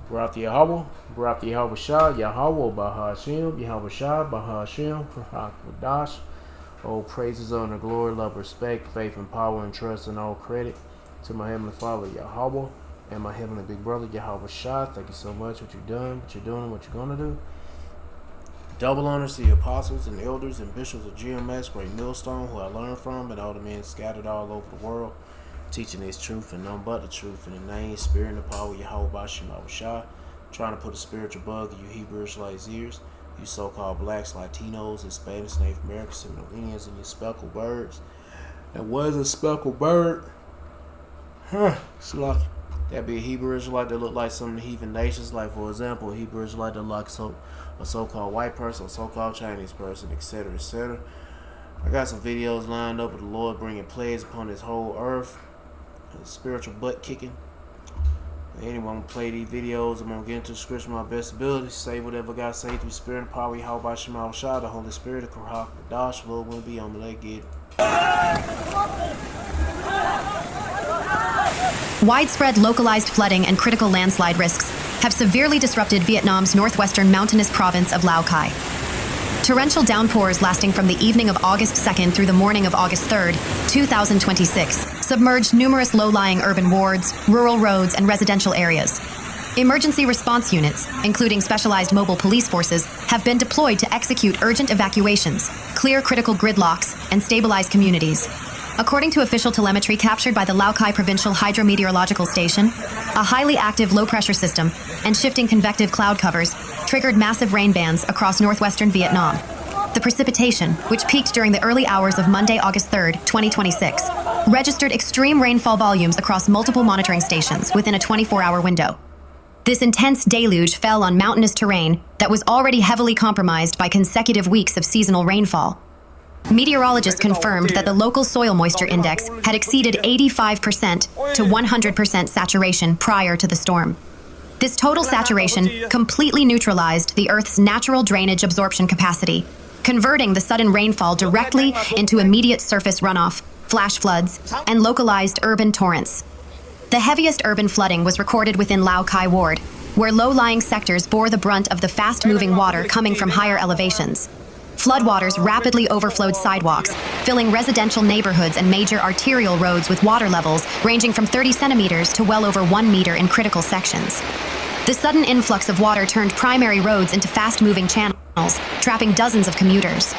Barak Yahweh, Barak Yahweh Shah, Yahweh Bahashim, Yahweh Shah, Bahashim, Wadash. All praises, honor, glory, love, respect, faith, and power, and trust, and all credit to my Heavenly Father, Yahweh, and my Heavenly Big Brother, Yahweh Shah. Thank you so much for what you've done, what you're doing, and what you're going to do. Double honors to the apostles and elders and bishops of GMS, Great Millstone, who I learned from, and all the men scattered all over the world, teaching this truth and none but the truth in the name, spirit, and the power of Yahweh Bashim Shah. Trying to put a spiritual bug in you Hebrew Israelites' ears, you so-called blacks, Latinos, Hispanics, Native Americans, Seminole Indians, and your speckled birds. And what is a speckled bird? It's like that'd be a Hebrew Israelite that look like some of the heathen nations. Like, for example, a Hebrew Israelite that look like a so-called white person, a so-called Chinese person, etc., etc. I got some videos lined up with the Lord bringing plagues upon this whole earth, spiritual butt kicking. Anyway, I'm going to play these videos. I'm going to get into the scripture my best ability. Say whatever God say through spirit and power. Yahweh Shema Shah, the Holy Spirit, the Kurhak, the Dash, Lord will be on the leg. Get Widespread localized flooding and critical landslide risks have severely disrupted Vietnam's northwestern mountainous province of Lao Cai. Torrential downpours lasting from the evening of August 2nd through the morning of August 3rd, 2026, submerged numerous low-lying urban wards, rural roads, and residential areas. Emergency response units, including specialized mobile police forces, have been deployed to execute urgent evacuations, clear critical gridlocks, and stabilize communities. According to official telemetry captured by the Lao Cai Provincial Hydrometeorological Station, a highly active low-pressure system and shifting convective cloud covers triggered massive rain bands across northwestern Vietnam. The precipitation, which peaked during the early hours of Monday, August 3rd, 2026, registered extreme rainfall volumes across multiple monitoring stations within a 24-hour window. This intense deluge fell on mountainous terrain that was already heavily compromised by consecutive weeks of seasonal rainfall. Meteorologists confirmed that the local soil moisture index had exceeded 85% to 100% saturation prior to the storm. This total saturation completely neutralized the Earth's natural drainage absorption capacity, converting the sudden rainfall directly into immediate surface runoff, flash floods, and localized urban torrents. The heaviest urban flooding was recorded within Lao Cai Ward, where low-lying sectors bore the brunt of the fast-moving water coming from higher elevations. Floodwaters rapidly overflowed sidewalks, filling residential neighborhoods and major arterial roads with water levels ranging from 30 centimeters to well over 1 meter in critical sections. The sudden influx of water turned primary roads into fast-moving channels, trapping dozens of commuters.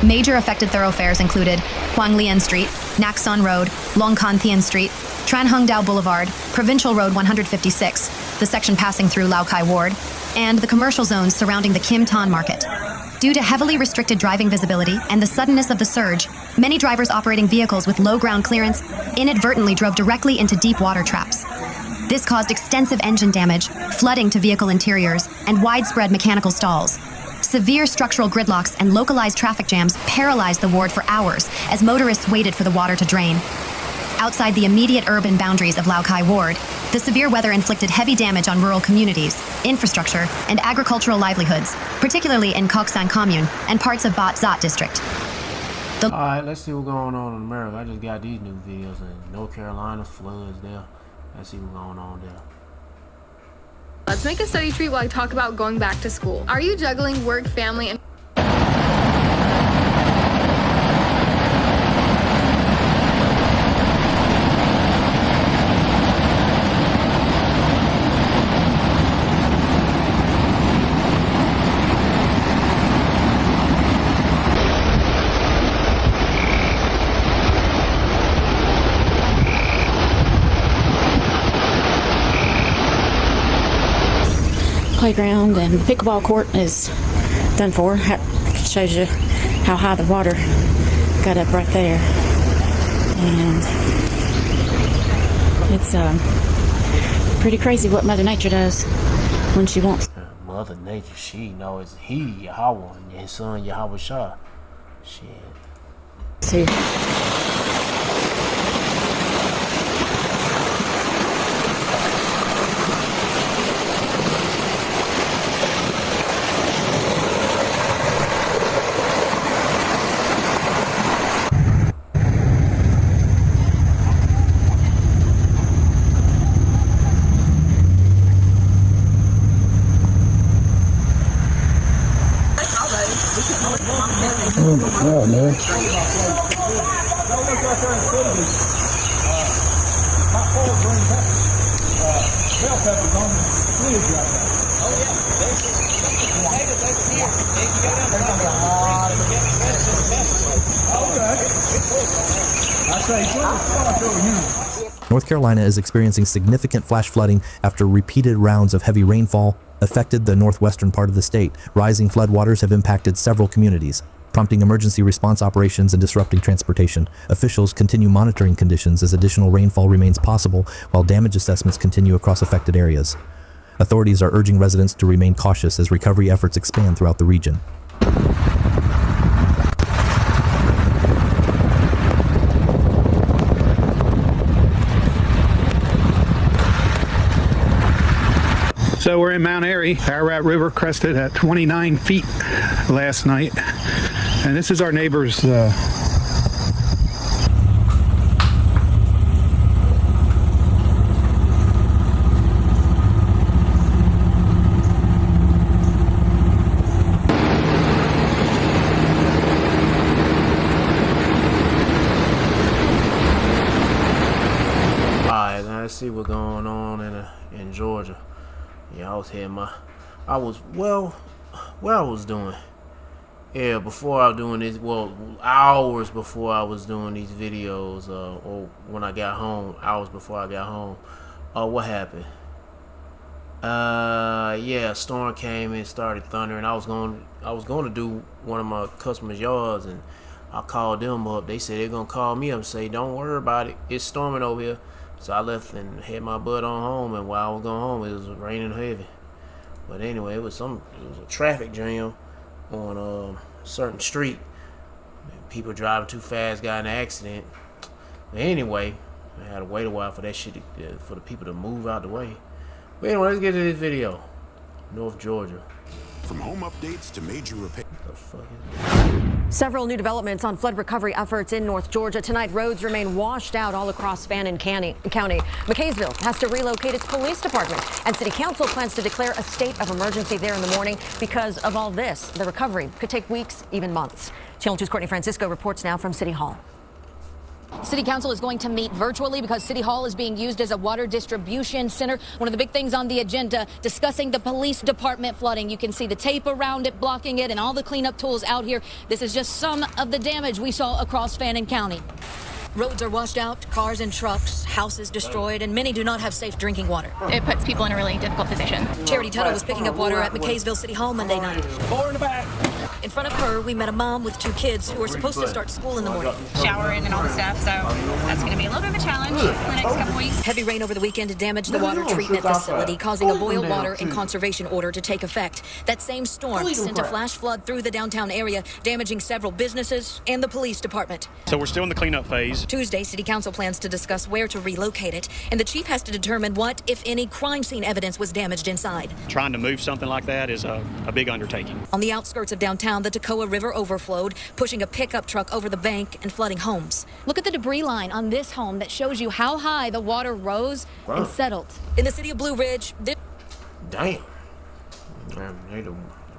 Major affected thoroughfares included Huang Lian Street, Nak Son Road, Long Con Thien Street, Tran Hung Dao Boulevard, Provincial Road 156, the section passing through Lao Cai Ward, and the commercial zones surrounding the Kim Tan Market. Due to heavily restricted driving visibility and the suddenness of the surge, many drivers operating vehicles with low ground clearance inadvertently drove directly into deep water traps. This caused extensive engine damage, flooding to vehicle interiors, and widespread mechanical stalls. Severe structural gridlocks and localized traffic jams paralyzed the ward for hours as motorists waited for the water to drain. Outside the immediate urban boundaries of Lao Cai Ward, the severe weather inflicted heavy damage on rural communities, infrastructure, and agricultural livelihoods, particularly in Koc Sang Commune and parts of Bat Zat District. Alright, let's see what's going on in America. I just got these new videos in North Carolina, floods there. Let's see what's going on there. Let's make a study treat while I talk about going back to school. Are you juggling work, family, and playground and the pickleball court is done for. Shows you how high the water got up right there, and it's pretty crazy what Mother Nature does when she wants. Mother Nature, she knows He Yahweh and His Son Yahweh Shah. Shit. See. man. North Carolina is experiencing significant flash flooding after repeated rounds of heavy rainfall affected the northwestern part of the state. Rising floodwaters have impacted several communities, prompting emergency response operations and disrupting transportation. Officials continue monitoring conditions as additional rainfall remains possible, while damage assessments continue across affected areas. Authorities are urging residents to remain cautious as recovery efforts expand throughout the region. So we're in Mount Airy. Ararat River crested at 29 feet last night. And this is our neighbor's Alright, now let's see what's going on in Georgia. Yeah, I was here. What I was doing. Yeah, before I was doing this, well, hours before I was doing these videos, or when I got home, hours before I got home. What happened? Yeah, a storm came and started thundering. I was going to do one of my customers' yards, and I called them up. They said they're gonna call me up and say, "Don't worry about it. It's storming over here." So I left and had my butt on home, and while I was going home, it was raining heavy. But anyway, it was a traffic jam on a certain street. People driving too fast got in an accident. But anyway, I had to wait a while for that shit for the people to move out the way. But anyway, let's get to this video. North Georgia. From home updates to major repair. What the fuck is this? Several new developments on flood recovery efforts in North Georgia. Tonight, roads remain washed out all across Fannin County. McKaysville has to relocate its police department, and City Council plans to declare a state of emergency there in the morning because of all this. The recovery could take weeks, even months. Channel 2's Courtney Francisco reports now from City Hall. City Council is going to meet virtually because City Hall is being used as a water distribution center. One of the big things on the agenda, discussing the police department flooding. You can see the tape around it, blocking it, and all the cleanup tools out here. This is just some of the damage we saw across Fannin County. Roads are washed out, cars and trucks, houses destroyed, and many do not have safe drinking water. It puts people in a really difficult position. Charity Tuttle was picking up water at McKaysville City Hall Monday night. Four in the back. In front of her, we met a mom with two kids who are supposed to start school in the morning. Showering and all the stuff, so that's going to be a little bit of a challenge in the next couple weeks. Heavy rain over the weekend damaged the water treatment facility, causing a boil water and conservation order to take effect. That same storm sent a flash flood through the downtown area, damaging several businesses and the police department. So we're still in the cleanup phase. Tuesday, City Council plans to discuss where to relocate it, and the chief has to determine what, if any, crime scene evidence was damaged inside. Trying to move something like that is a big undertaking. On the outskirts of downtown, the Toccoa River overflowed, pushing a pickup truck over the bank and flooding homes. Look at the debris line on this home that shows you how high the water rose and settled. In the city of Blue Ridge, Damn, the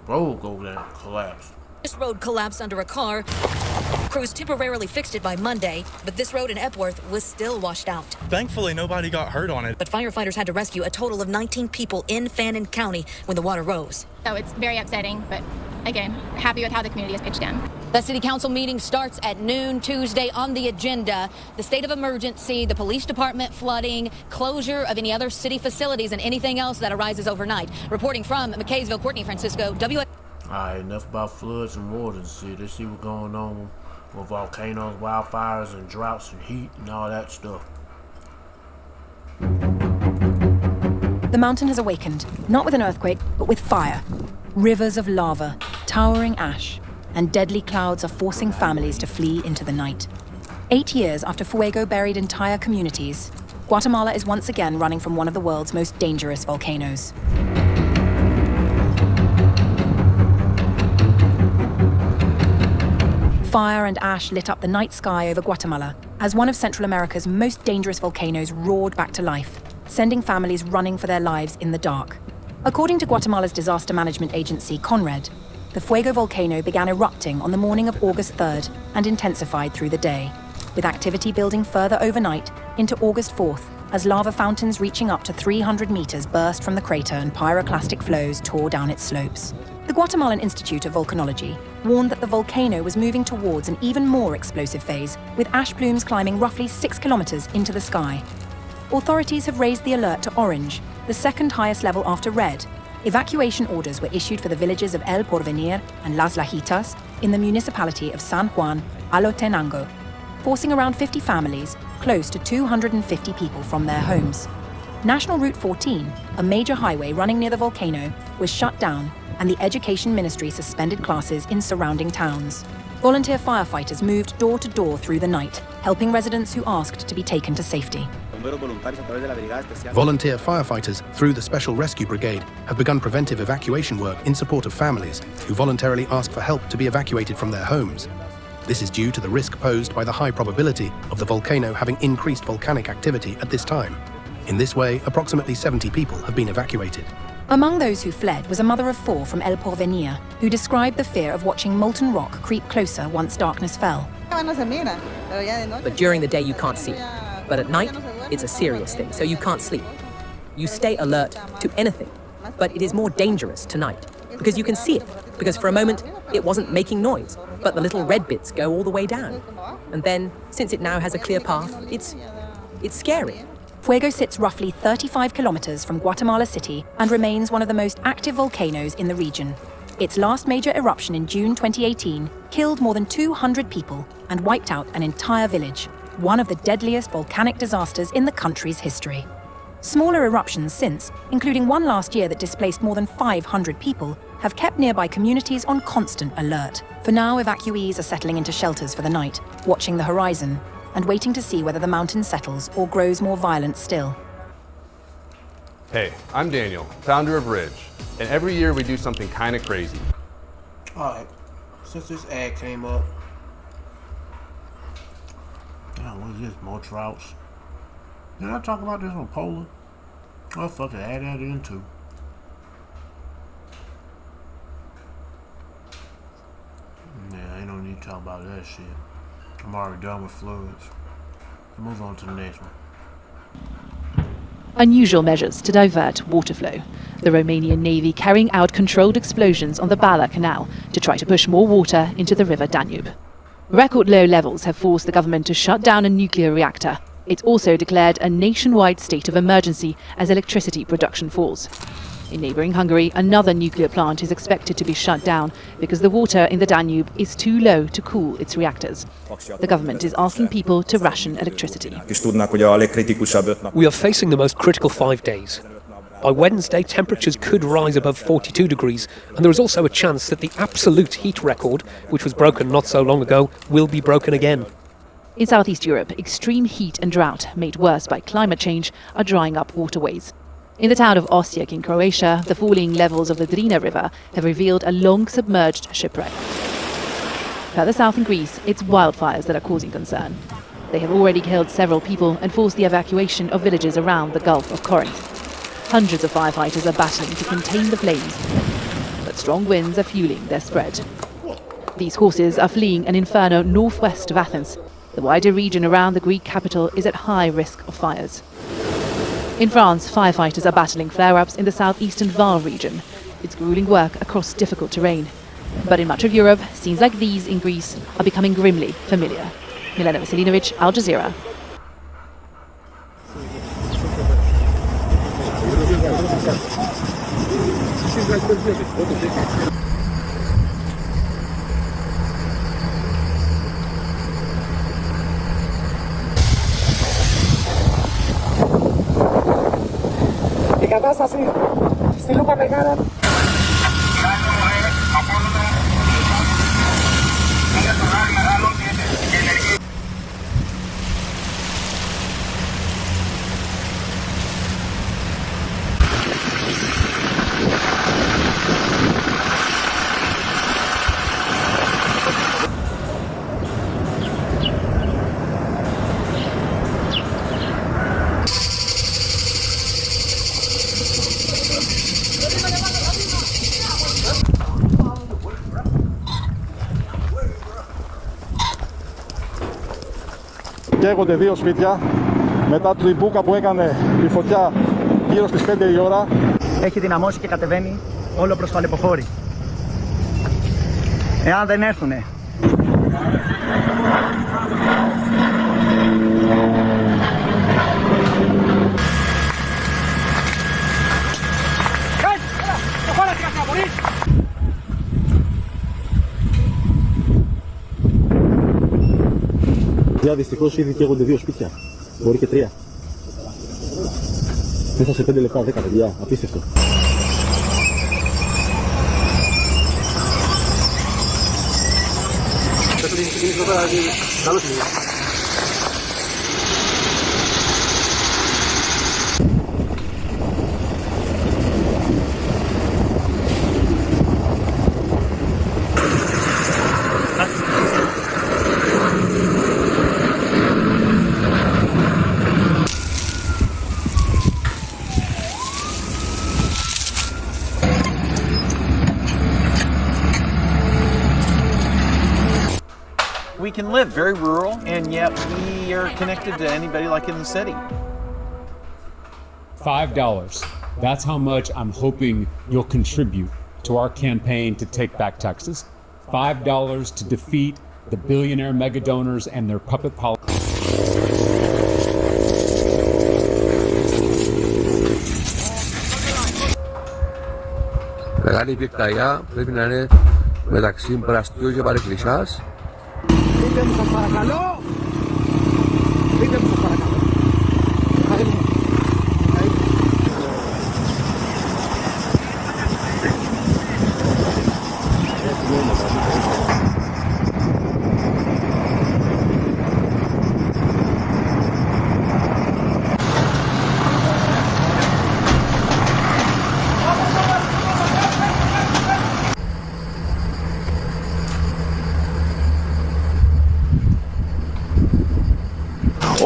road go down, collapsed. This road collapsed under a car. Crews temporarily fixed it by Monday, but this road in Epworth was still washed out. Thankfully, nobody got hurt on it. But firefighters had to rescue a total of 19 people in Fannin County when the water rose. So it's very upsetting, but again, happy with how the community has pitched in. The City Council meeting starts at noon Tuesday. On the agenda, the state of emergency, the police department flooding, closure of any other city facilities, and anything else that arises overnight. Reporting from McKaysville, Courtney Francisco, Alright, enough about floods and waters. Let's see what's going on with volcanoes, wildfires, and droughts and heat and all that stuff. The mountain has awakened, not with an earthquake, but with fire. Rivers of lava, towering ash, and deadly clouds are forcing families to flee into the night. 8 years after Fuego buried entire communities, Guatemala is once again running from one of the world's most dangerous volcanoes. Fire and ash lit up the night sky over Guatemala as one of Central America's most dangerous volcanoes roared back to life, sending families running for their lives in the dark. According to Guatemala's disaster management agency, CONRED, the Fuego volcano began erupting on the morning of August 3rd and intensified through the day, with activity building further overnight into August 4th as lava fountains reaching up to 300 meters burst from the crater and pyroclastic flows tore down its slopes. The Guatemalan Institute of Volcanology warned that the volcano was moving towards an even more explosive phase, with ash plumes climbing roughly 6 kilometers into the sky. Authorities have raised the alert to orange, the second highest level after red. Evacuation orders were issued for the villages of El Porvenir and Las Lajitas in the municipality of San Juan Alotenango, forcing around 50 families, close to 250 people from their homes. National Route 14, a major highway running near the volcano, was shut down, and the Education Ministry suspended classes in surrounding towns. Volunteer firefighters moved door to door through the night, helping residents who asked to be taken to safety. Volunteer firefighters through the Special Rescue Brigade have begun preventive evacuation work in support of families who voluntarily ask for help to be evacuated from their homes. This is due to the risk posed by the high probability of the volcano having increased volcanic activity at this time. In this way, approximately 70 people have been evacuated. Among those who fled was a mother of 4 from El Porvenir, who described the fear of watching molten rock creep closer once darkness fell. But during the day you can't see. But at night, it's a serious thing, so you can't sleep. You stay alert to anything, but it is more dangerous tonight, because you can see it, because for a moment, it wasn't making noise, but the little red bits go all the way down. And then, since it now has a clear path, it's scary. Fuego sits roughly 35 kilometers from Guatemala City and remains one of the most active volcanoes in the region. Its last major eruption in June 2018 killed more than 200 people and wiped out an entire village, one of the deadliest volcanic disasters in the country's history. Smaller eruptions since, including one last year that displaced more than 500 people, have kept nearby communities on constant alert. For now, evacuees are settling into shelters for the night, watching the horizon, and waiting to see whether the mountain settles or grows more violent still. Hey, I'm Daniel, founder of Ridge, and every year we do something kind of crazy. Alright, since this ad came up, what is this, more trouts? Did I talk about this on Poland? Oh fuck it, add that in too. Yeah, ain't no need to talk about that shit. I'm already done with floods. Move on to the next one. Unusual measures to divert water flow. The Romanian Navy carrying out controlled explosions on the Bala Canal to try to push more water into the river Danube. Record low levels have forced the government to shut down a nuclear reactor. It's also declared a nationwide state of emergency as electricity production falls. In neighbouring Hungary, another nuclear plant is expected to be shut down because the water in the Danube is too low to cool its reactors. The government is asking people to ration electricity. We are facing the most critical 5 days. By Wednesday, temperatures could rise above 42 degrees, and there is also a chance that the absolute heat record, which was broken not so long ago, will be broken again. In Southeast Europe, extreme heat and drought, made worse by climate change, are drying up waterways. In the town of Osijek in Croatia, the falling levels of the Drina River have revealed a long-submerged shipwreck. Further south in Greece, it's wildfires that are causing concern. They have already killed several people and forced the evacuation of villages around the Gulf of Corinth. Hundreds of firefighters are battling to contain the flames, but strong winds are fueling their spread. These horses are fleeing an inferno northwest of Athens. The wider region around the Greek capital is at high risk of fires. In France, firefighters are battling flare-ups in the southeastern Var region. It's grueling work across difficult terrain. But in much of Europe, scenes like these in Greece are becoming grimly familiar. Milena Veselinovic, Al Jazeera. καίγονται 2 σπίτια μετά την μπούκα που έκανε η φωτιά γύρω στις 5 η ώρα. Έχει δυναμώσει και κατεβαίνει όλο προς το Αλεποχώρι. Εάν δεν έρθουνε δυστυχώς ήδη καίγονται 2 σπίτια, μπορεί και 3. Μέσα σε 5 λεπτά, 10 παιδιά, απίστευτο. We can live very rural, and yet we are connected to anybody like in the city. $5. That's how much I'm hoping you'll contribute to our campaign to take back Texas. $5 to defeat the billionaire mega donors and their puppet politics. Μεγάλη πυρκαγιά πρέπει να είναι μεταξύ Μπραστιού και Παρεκκλησιάς. Πείτε μου σας παρακαλώ! Πείτε μου σας παρακαλώ!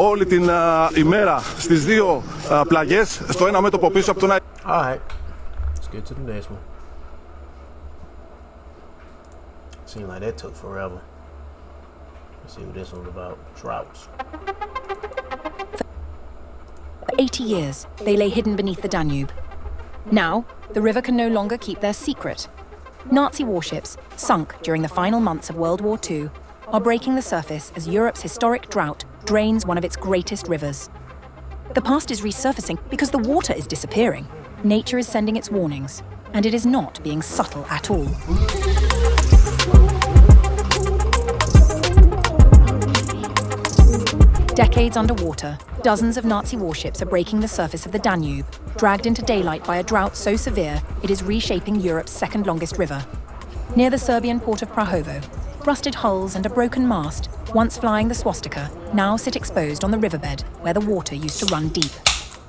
Όλη την ημέρα στις 2 πλαγιές, στο ένα μέτωπο πίσω από τον Άι. Alright, let's get to the next one. Seemed like that took forever. Let's see what this one's about. Droughts. For 80 years, they lay hidden beneath the Danube. Now, the river can no longer keep their secret. Nazi warships, sunk during the final months of World War II, are breaking the surface as Europe's historic drought drains one of its greatest rivers. The past is resurfacing because the water is disappearing. Nature is sending its warnings, and it is not being subtle at all. Decades underwater, dozens of Nazi warships are breaking the surface of the Danube, dragged into daylight by a drought so severe it is reshaping Europe's second longest river. Near the Serbian port of Prahovo, rusted hulls and a broken mast, once flying the swastika, now sit exposed on the riverbed where the water used to run deep.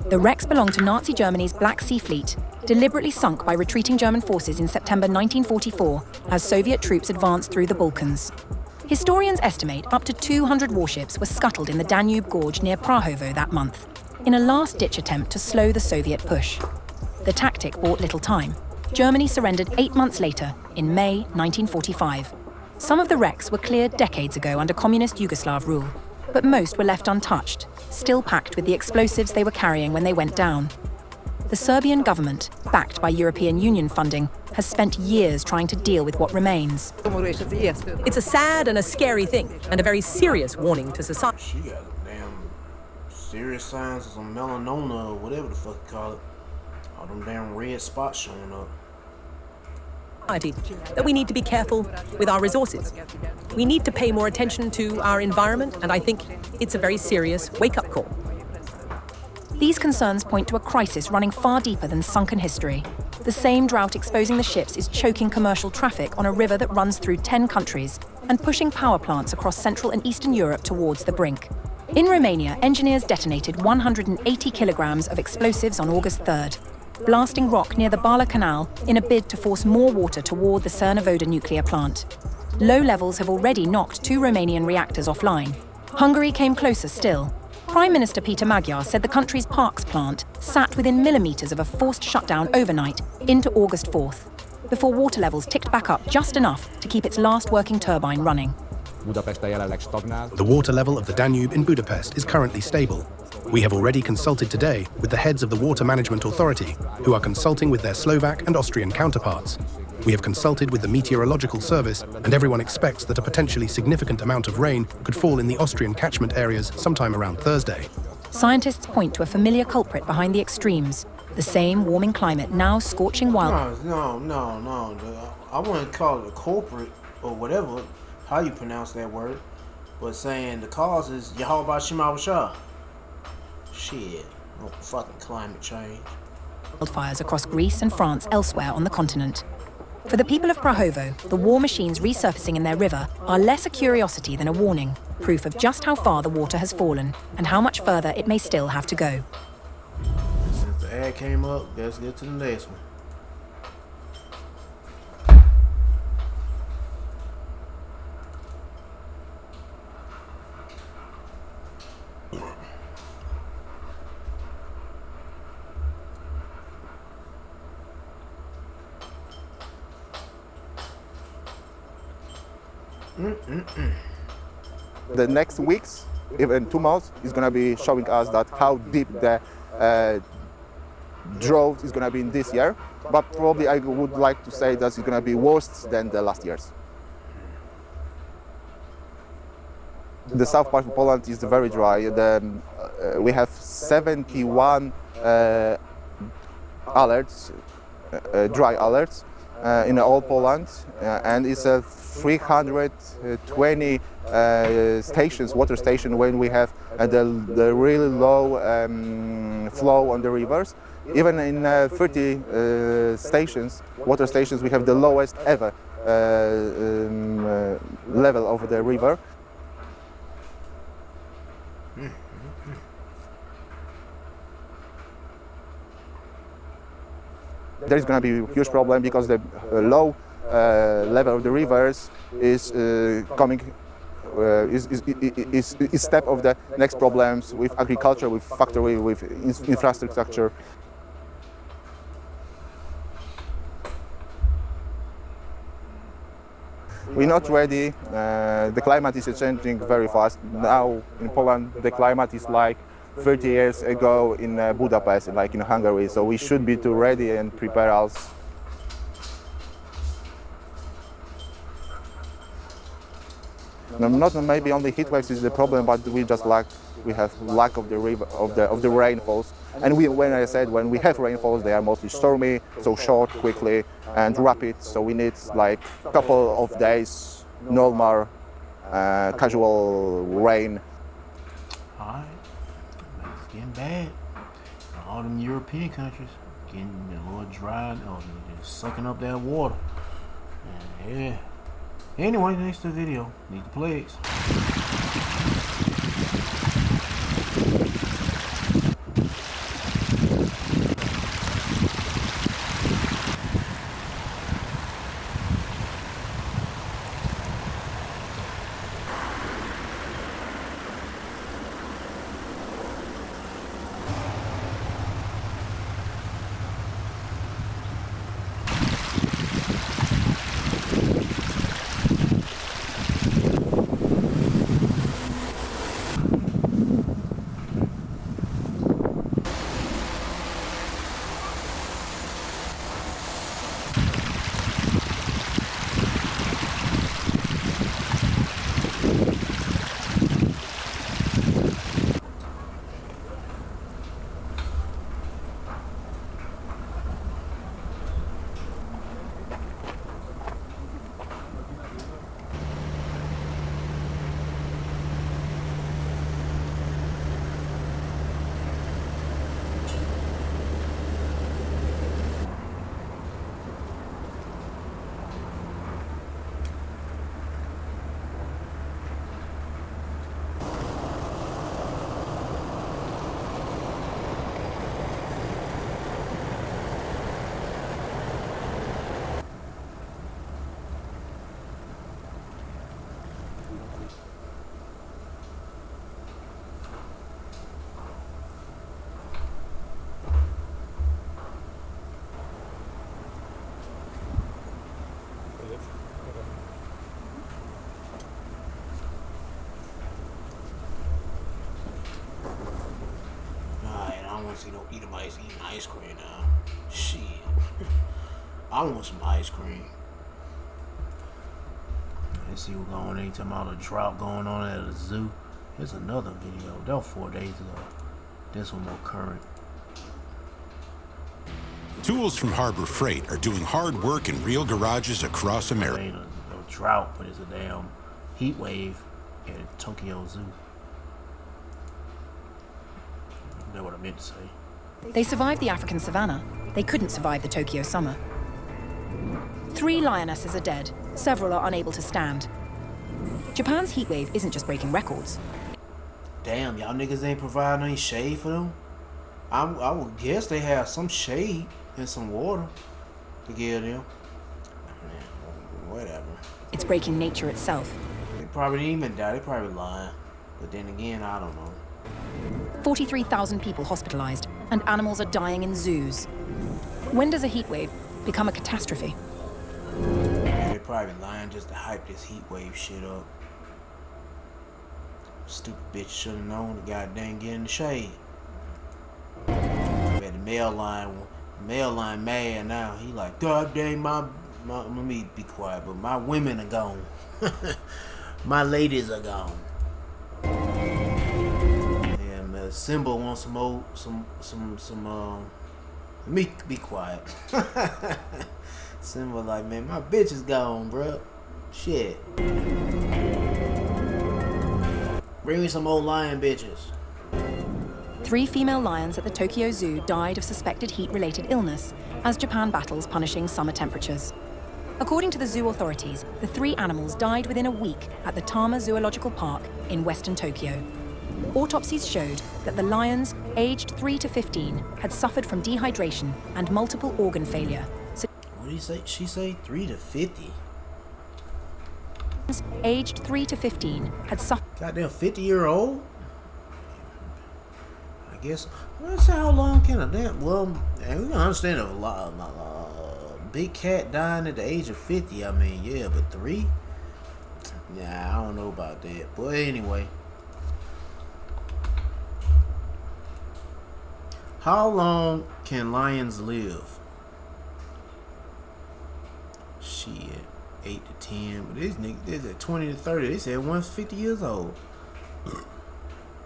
The wrecks belong to Nazi Germany's Black Sea Fleet, deliberately sunk by retreating German forces in September 1944 as Soviet troops advanced through the Balkans. Historians estimate up to 200 warships were scuttled in the Danube Gorge near Prahovo that month, in a last-ditch attempt to slow the Soviet push. The tactic bought little time. Germany surrendered 8 months later, in May 1945. Some of the wrecks were cleared decades ago under communist Yugoslav rule, but most were left untouched, still packed with the explosives they were carrying when they went down. The Serbian government, backed by European Union funding, has spent years trying to deal with what remains. It's a sad and a scary thing, and a very serious warning to society. She got damn serious signs of some melanoma or whatever the fuck you call it. All them damn red spots showing up. That we need to be careful with our resources. We need to pay more attention to our environment, and I think it's a very serious wake-up call. These concerns point to a crisis running far deeper than sunken history. The same drought exposing the ships is choking commercial traffic on a river that runs through 10 countries and pushing power plants across Central and Eastern Europe towards the brink. In Romania, engineers detonated 180 kilograms of explosives on August 3rd, blasting rock near the Bala Canal in a bid to force more water toward the Cernavodă nuclear plant. Low levels have already knocked 2 Romanian reactors offline. Hungary came closer still. Prime Minister Peter Magyar said the country's Parks plant sat within millimetres of a forced shutdown overnight into August 4th, before water levels ticked back up just enough to keep its last working turbine running. Budapest jelenleg stagnál. The water level of the Danube in Budapest is currently stable. We have already consulted today with the heads of the Water Management Authority, who are consulting with their Slovak and Austrian counterparts. We have consulted with the Meteorological Service, and everyone expects that a potentially significant amount of rain could fall in the Austrian catchment areas sometime around Thursday. Scientists point to a familiar culprit behind the extremes, the same warming climate now scorching wild. No. I wouldn't call it a culprit or whatever, how you pronounce that word, but saying the cause is Yahweh Shema Shah. Shit, no fucking climate change. Wildfires across Greece and France elsewhere on the continent. For the people of Prahovo, the war machines resurfacing in their river are less a curiosity than a warning, proof of just how far the water has fallen and how much further it may still have to go. Since the ad came up, let's get to the next one. The next weeks, even 2 months, is going to be showing us that how deep the drought is going to be in this year. But probably I would like to say that it's going to be worse than the last years. The south part of Poland is very dry. We have 71 alerts, dry alerts. In all Poland, and it's a 320 stations, water station, when we have the really low flow on the rivers. Even in 30 stations, water stations, we have the lowest ever level of the river. There is going to be a huge problem because the low level of the rivers is coming, is step of the next problems with agriculture, with factory, with infrastructure. We're not ready. The climate is changing very fast. Now in Poland, the climate is like 30 years ago in Budapest, like in Hungary, so we should be too ready and prepare us. Not maybe only heat waves is the problem, but we have lack of the river, of the rainfalls. And when we have rainfalls, they are mostly stormy, so short, quickly, and rapid. So we need like a couple of days normal, casual rain. Alright. It's getting bad. All them European countries getting a little dry, or just sucking up that water. And yeah. Anyway, next to the video. Need the plagues. ice. Eating ice cream now. Shit. I want some ice cream. Let's see what's going on. Anytime all the drought going on at the zoo. Here's another video. That was 4 days ago. This one more current. Tools from Harbor Freight are doing hard work in real garages across America. It ain't a drought, but it's a damn heat wave at Tokyo Zoo. That's what I meant to say. They survived the African savannah. They couldn't survive the Tokyo summer. 3 lionesses are dead. Several are unable to stand. Japan's heatwave isn't just breaking records. Damn, y'all niggas ain't providing any shade for them? I would guess they have some shade and some water to give them. Whatever. It's breaking nature itself. They probably didn't even die. They probably lying. But then again, I don't know. 43,000 people hospitalized, and animals are dying in zoos. When does a heatwave become a catastrophe? They probably lying just to hype this heat wave shit up. Stupid bitch should have known to goddamn get in the shade. The mail line mad now. He like, God dang, my let me be quiet, but my women are gone. My ladies are gone. Yeah, man, Simba wants some let me be quiet. Simba like, man, my bitch is gone, bro. Shit. Bring me some old lion bitches. 3 female lions at the Tokyo Zoo died of suspected heat-related illness as Japan battles punishing summer temperatures. According to the zoo authorities, the 3 animals died within a week at the Tama Zoological Park in western Tokyo. Autopsies showed that the lions, aged 3 to 15, had suffered from dehydration and multiple organ failure. What did he say? She say 3 to 50? Aged 3 to 15 had suffered. Goddamn 50-year-old? I guess. Let's say how long can a damn? Well, we can understand a lot. Big cat dying at the age of 50. I mean, yeah, but 3? Yeah, I don't know about that. But anyway, how long can lions live? Shit. 8 to 10, but these niggas is at 20 to 30. They said one's 50 years old.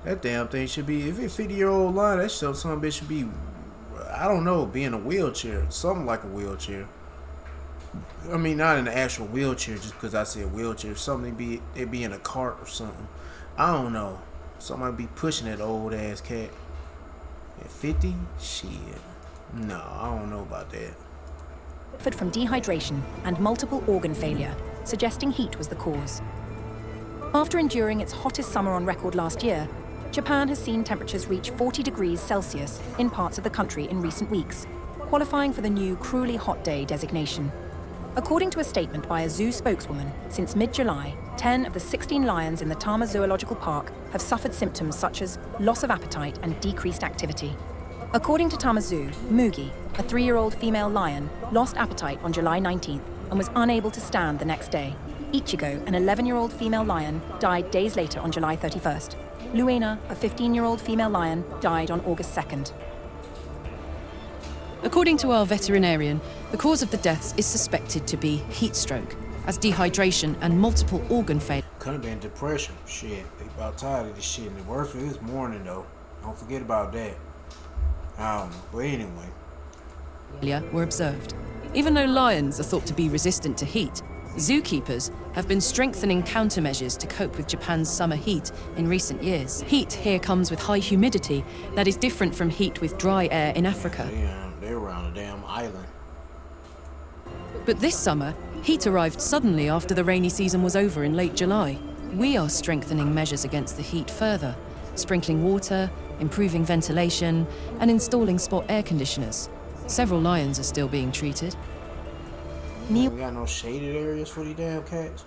That damn thing should be, if it's 50-year-old lion, that show some bitch should be, I don't know, be in a wheelchair, something like a wheelchair. I mean, not in the actual wheelchair, just because I said wheelchair. Something it'd be in a cart or something. I don't know. Somebody be pushing that old ass cat. At 50? Shit. No, I don't know about that. Suffered from dehydration and multiple organ failure, suggesting heat was the cause. After enduring its hottest summer on record last year, Japan has seen temperatures reach 40 degrees Celsius in parts of the country in recent weeks, qualifying for the new cruelly hot day designation. According to a statement by a zoo spokeswoman, since mid-July, 10 of the 16 lions in the Tama Zoological Park have suffered symptoms such as loss of appetite and decreased activity. According to Tama Zoo, Mugi, a 3-year-old female lion, lost appetite on July 19th and was unable to stand the next day. Ichigo, an 11-year-old female lion, died days later on July 31st. Luena, a 15-year-old female lion, died on August 2nd. According to our veterinarian, the cause of the deaths is suspected to be heat stroke, as dehydration and multiple organ failure. Could have been depression. Shit, they about tired of this shit. And the worst for this morning, though. Don't forget about that. I don't know. But anyway. Were observed. Even though lions are thought to be resistant to heat, zookeepers have been strengthening countermeasures to cope with Japan's summer heat in recent years. Heat here comes with high humidity that is different from heat with dry air in Africa. They're around a damn island. But this summer, heat arrived suddenly after the rainy season was over in late July. We are strengthening measures against the heat further, sprinkling water, improving ventilation, and installing spot air conditioners. Several lions are still being treated. We got no shaded areas for these damn cats.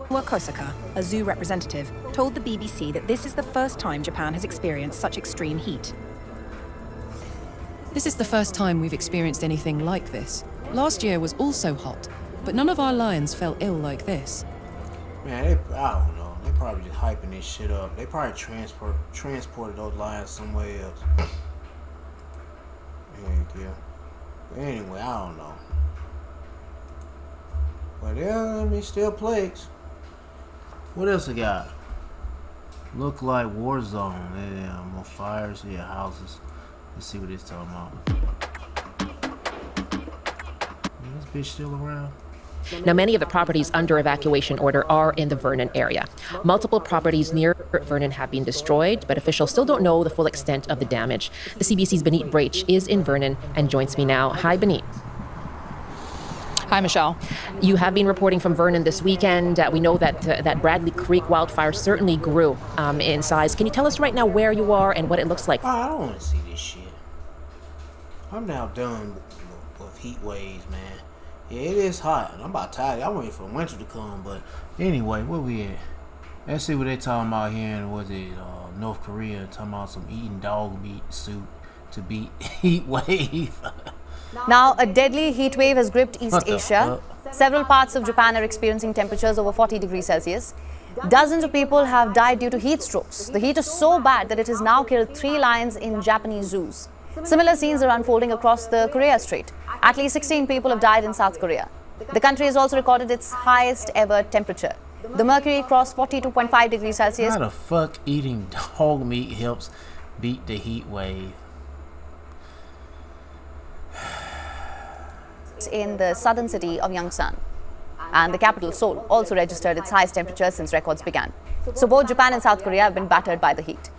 Wakosaka, a zoo representative, told the BBC that this is the first time Japan has experienced such extreme heat. This is the first time we've experienced anything like this. Last year was also hot, but none of our lions fell ill like this. Man, I don't know. They probably just hyping this shit up. They probably transported those lions somewhere else. Yeah. But anyway, I don't know. But yeah, I mean, still plagues. What else we got? Look like war zone. Yeah, more fires. Yeah, houses. Let's see what it's talking about. Is this bitch still around? Now, many of the properties under evacuation order are in the Vernon area. Multiple properties near Vernon have been destroyed, but officials still don't know the full extent of the damage. The CBC's Benit Brach is in Vernon and joins me now. Hi, Benit. Hi, Michelle. You have been reporting from Vernon this weekend. We know that that Bradley Creek wildfire certainly grew in size. Can you tell us right now where you are and what it looks like? Oh, I don't want to see this shit. I'm now done with heat waves, man. Yeah, it is hot. I'm about tired. I'm waiting for winter to come. But anyway, where we at? Let's see what they talking about here in, North Korea. Talking about some eating dog meat soup to beat heat wave. Now, a deadly heat wave has gripped East Asia. Several parts of Japan are experiencing temperatures over 40 degrees Celsius. Dozens of people have died due to heat strokes. The heat is so bad that it has now killed 3 lions in Japanese zoos. Similar scenes are unfolding across the Korea Strait. At least 16 people have died in South Korea. The country has also recorded its highest ever temperature. The mercury crossed 42.5 degrees Celsius. How the fuck eating dog meat helps beat the heat wave? In the southern city of Yongsan. And the capital, Seoul, also registered its highest temperature since records began. So both Japan and South Korea have been battered by the heat.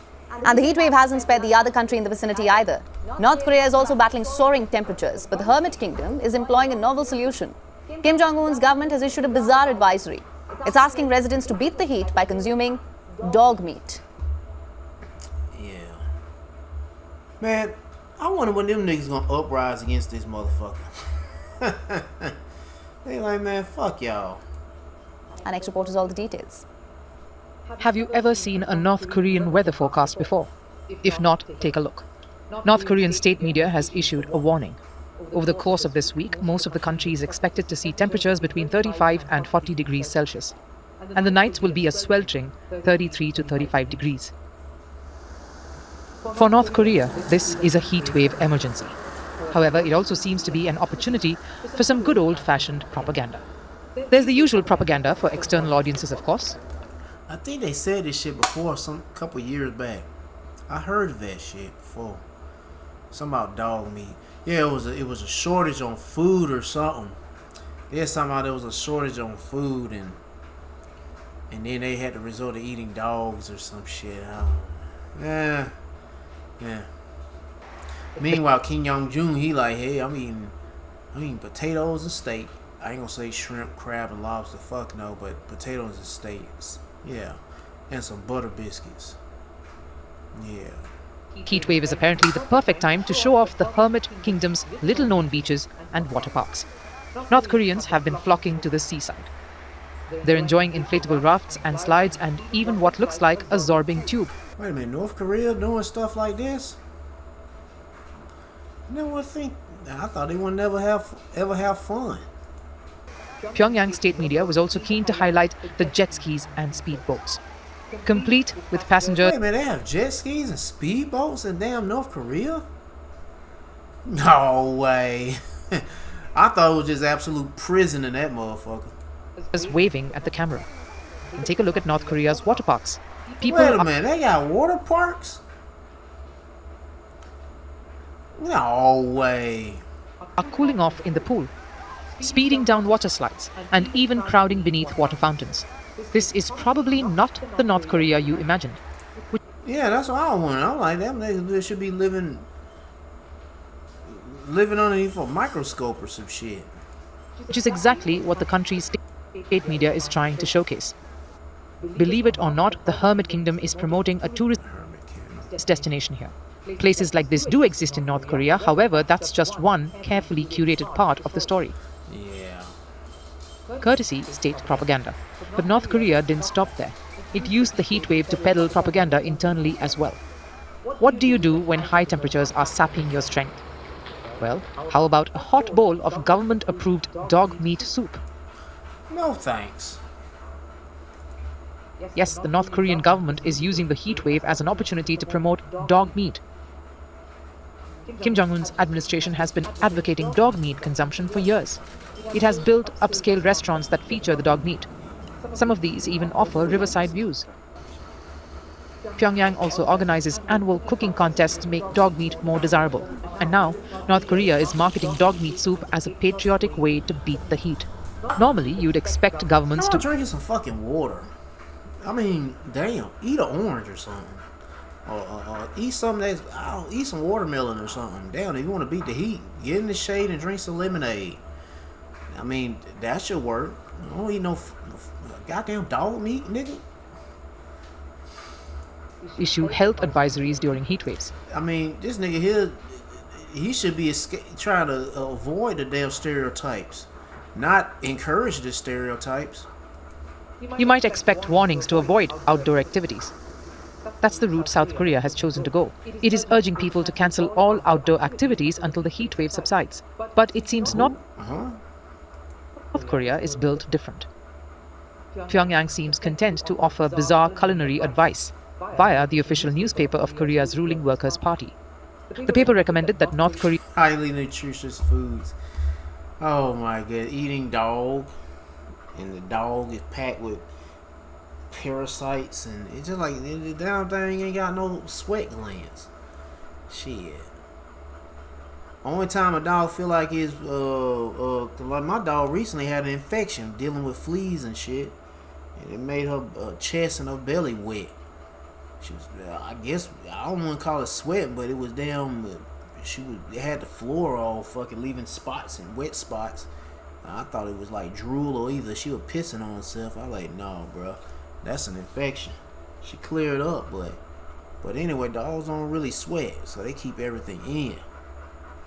And the heat wave hasn't spared the other country in the vicinity either. North Korea is also battling soaring temperatures, but the Hermit Kingdom is employing a novel solution. Kim Jong-un's government has issued a bizarre advisory. It's asking residents to beat the heat by consuming dog meat. Yeah. Man, I wonder when them niggas gonna uprise against this motherfucker. They like, man, fuck y'all. Our next report is all the details. Have you ever seen a North Korean weather forecast before? If not, take a look. North Korean state media has issued a warning. Over the course of this week, most of the country is expected to see temperatures between 35 and 40 degrees Celsius. And the nights will be a sweltering 33 to 35 degrees. For North Korea, this is a heat wave emergency. However, it also seems to be an opportunity for some good old-fashioned propaganda. There's the usual propaganda for external audiences, of course. I think they said this shit before, couple years back. I heard of that shit before. Something about dog meat. Yeah, it was a shortage on food or something. Yeah, somehow there was a shortage on food and then they had to resort to eating dogs or some shit. I don't know. Yeah. Meanwhile, Kim Jong-un, he like, hey, I'm eating potatoes and steak. I ain't gonna say shrimp, crab, and lobster. Fuck no, but potatoes and steaks. Yeah, and some butter biscuits. Yeah. Heat wave is apparently the perfect time to show off the Hermit Kingdom's little-known beaches and water parks. North Koreans have been flocking to the seaside. They're enjoying inflatable rafts and slides and even what looks like a zorbing tube. Wait a minute, North Korea doing stuff like this? I thought they would never ever have fun. Pyongyang state media was also keen to highlight the jet skis and speedboats. Complete with passengers. Wait a minute, they have jet skis and speedboats in damn North Korea? No way. I thought it was just absolute prison in that motherfucker. Just waving at the camera. And take a look at North Korea's water parks. Wait a minute, they got water parks? No way. Are cooling off in the pool, speeding down water slides, and even crowding beneath water fountains. This is probably not the North Korea you imagined. Yeah, that's what I want. I'm like, them niggas should be living underneath a microscope or some shit. Which is exactly what the country's state media is trying to showcase. Believe it or not, the Hermit Kingdom is promoting a tourist destination here. Places like this do exist in North Korea, however, that's just one carefully curated part of the story. Yeah. Courtesy state propaganda. But North Korea didn't stop there. It used the heat wave to peddle propaganda internally as well. What do you do when high temperatures are sapping your strength? Well, how about a hot bowl of government-approved dog meat soup? No thanks. Yes, the North Korean government is using the heat wave as an opportunity to promote dog meat. Kim Jong-un's administration has been advocating dog meat consumption for years. It has built upscale restaurants that feature the dog meat. Some of these even offer riverside views. Pyongyang also organizes annual cooking contests to make dog meat more desirable. And now, North Korea is marketing dog meat soup as a patriotic way to beat the heat. Normally, you'd expect governments to... drinking some fucking water. I mean, damn, eat an orange or something. Or eat something eat some watermelon or something. Damn, if you want to beat the heat, get in the shade and drink some lemonade. I mean, that should work. I don't eat no goddamn dog meat, nigga. Issue health advisories during heat waves. I mean, this nigga here, he should be trying to avoid the damn stereotypes, not encourage the stereotypes. You might expect warnings to avoid outdoor activities. That's the route South Korea has chosen to go. It is urging people to cancel all outdoor activities until the heat wave subsides. But it seems North Korea is built different. Pyongyang seems content to offer bizarre culinary advice via the official newspaper of Korea's ruling Workers' Party. The paper recommended that North Korea... Highly nutritious foods. Oh my god, eating dog, and the dog is packed with parasites, and it's just like the damn thing ain't got no sweat glands. Shit. Only time a dog feel like is like my dog recently had an infection dealing with fleas and shit, and it made her chest and her belly wet. She was, I guess, I don't want to call it sweat, but it was damn. It had the floor all fucking leaving spots and wet spots. I thought it was like drool or either she was pissing on herself. I was like, no, bro, that's an infection. She cleared up, but anyway, dogs don't really sweat, so they keep everything in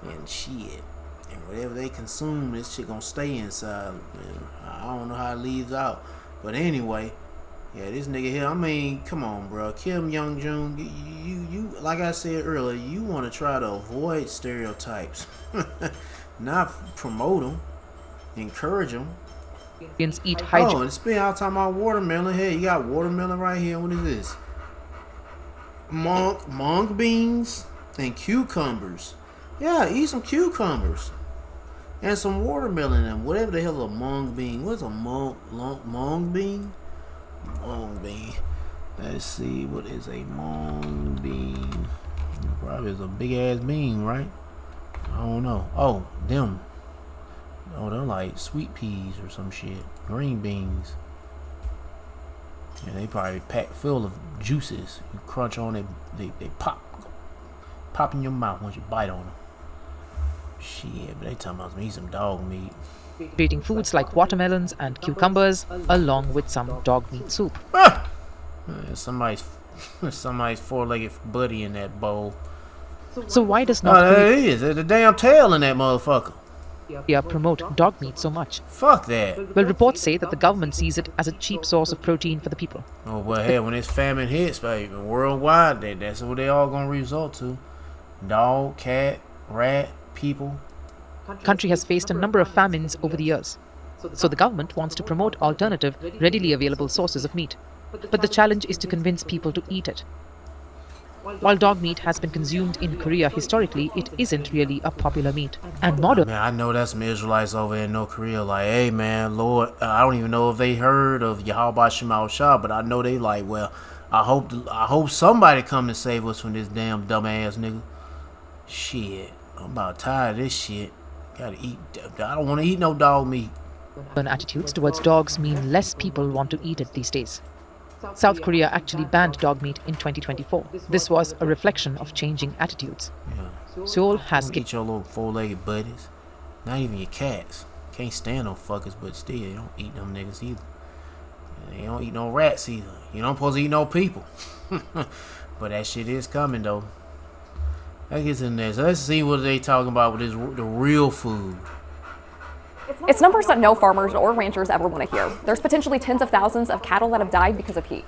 and shit. And whatever they consume, this shit gonna stay inside. Man, I don't know how it leaves out, but anyway. Yeah, this nigga here, I mean, come on, bro. Kim Jong-un, you like I said earlier, you want to try to avoid stereotypes. Not promote them, encourage them. Eat hygiene. Oh, and speaking of talking about watermelon, hey, you got watermelon right here. What is this? Mung beans and cucumbers. Yeah, eat some cucumbers. And some watermelon and whatever the hell is a mung bean. What's a mung bean? Mung bean. Let's see, what is a mung bean? Probably is a big ass bean, right? I don't know. Oh, them. Oh, they're like sweet peas or some shit. Green beans. Yeah, they probably packed full of juices. You crunch on it, they pop in your mouth once you bite on them. Shit, but they talking about me some dog meat. Eating foods like watermelons and cucumbers, along with some dog meat soup. Somebody's four-legged buddy in that bowl. So why does North Korea... There he is. There's a damn tail in that motherfucker. Promote dog meat so much? Fuck that. Well, reports say that the government sees it as a cheap source of protein for the people. Oh, well, hey, when this famine hits, baby, worldwide, that's what they all gonna result to. Dog, cat, rat, people. Country has faced a number of famines over the years. So the government wants to promote alternative, readily available sources of meat. But the challenge is to convince people to eat it. While dog meat has been consumed in Korea historically, it isn't really a popular meat. And modern... Man, I know that's some Israelites over in North Korea like, hey man, Lord, I don't even know if they heard of Yahweh Shema Shah, but I know they like, well, I hope somebody come to save us from this damn dumbass nigga. Shit, I'm about tired of this shit. Gotta eat. I don't want to eat no dog meat. Attitudes towards dogs mean less people want to eat it these days. South Korea actually banned dog meat in 2024. This was a reflection of changing attitudes. Yeah. Seoul has... Eat your little four-legged buddies. Not even your cats. Can't stand no fuckers, but still, you don't eat them niggas either. You don't eat no rats either. You don't supposed to eat no people. But that shit is coming though. That gets in there. So let's see what they talking about with this, the real food. It's numbers that no farmers or ranchers ever want to hear. There's potentially tens of thousands of cattle that have died because of heat.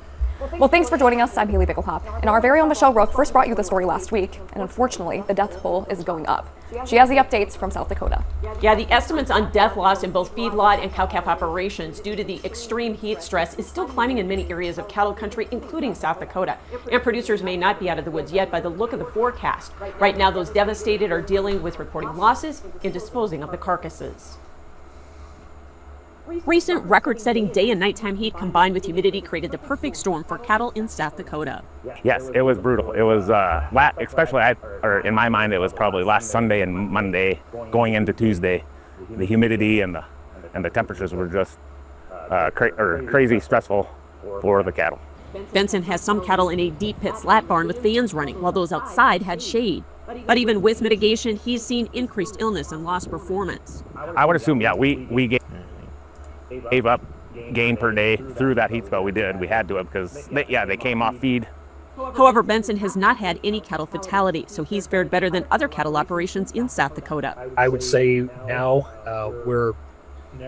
Well, thanks for joining us. I'm Haley Bickelhop. And our very own Michelle Rook first brought you the story last week, and unfortunately, the death toll is going up. She has the updates from South Dakota. Yeah, the estimates on death loss in both feedlot and cow-calf operations due to the extreme heat stress is still climbing in many areas of cattle country, including South Dakota. And producers may not be out of the woods yet by the look of the forecast. Right now, those devastated are dealing with reporting losses and disposing of the carcasses. Recent record-setting day and nighttime heat combined with humidity created the perfect storm for cattle in South Dakota. Yes, it was brutal. It was, especially, in my mind, it was probably last Sunday and Monday going into Tuesday. The humidity and the temperatures were just crazy stressful for the cattle. Benson has some cattle in a deep pit slat barn with fans running, while those outside had shade. But even with mitigation, he's seen increased illness and lost performance. I would assume, yeah, we gave up gain per day through that heat spell. We did. We had to because they came off feed. However, Benson has not had any cattle fatality, so he's fared better than other cattle operations in South Dakota. I would say now we're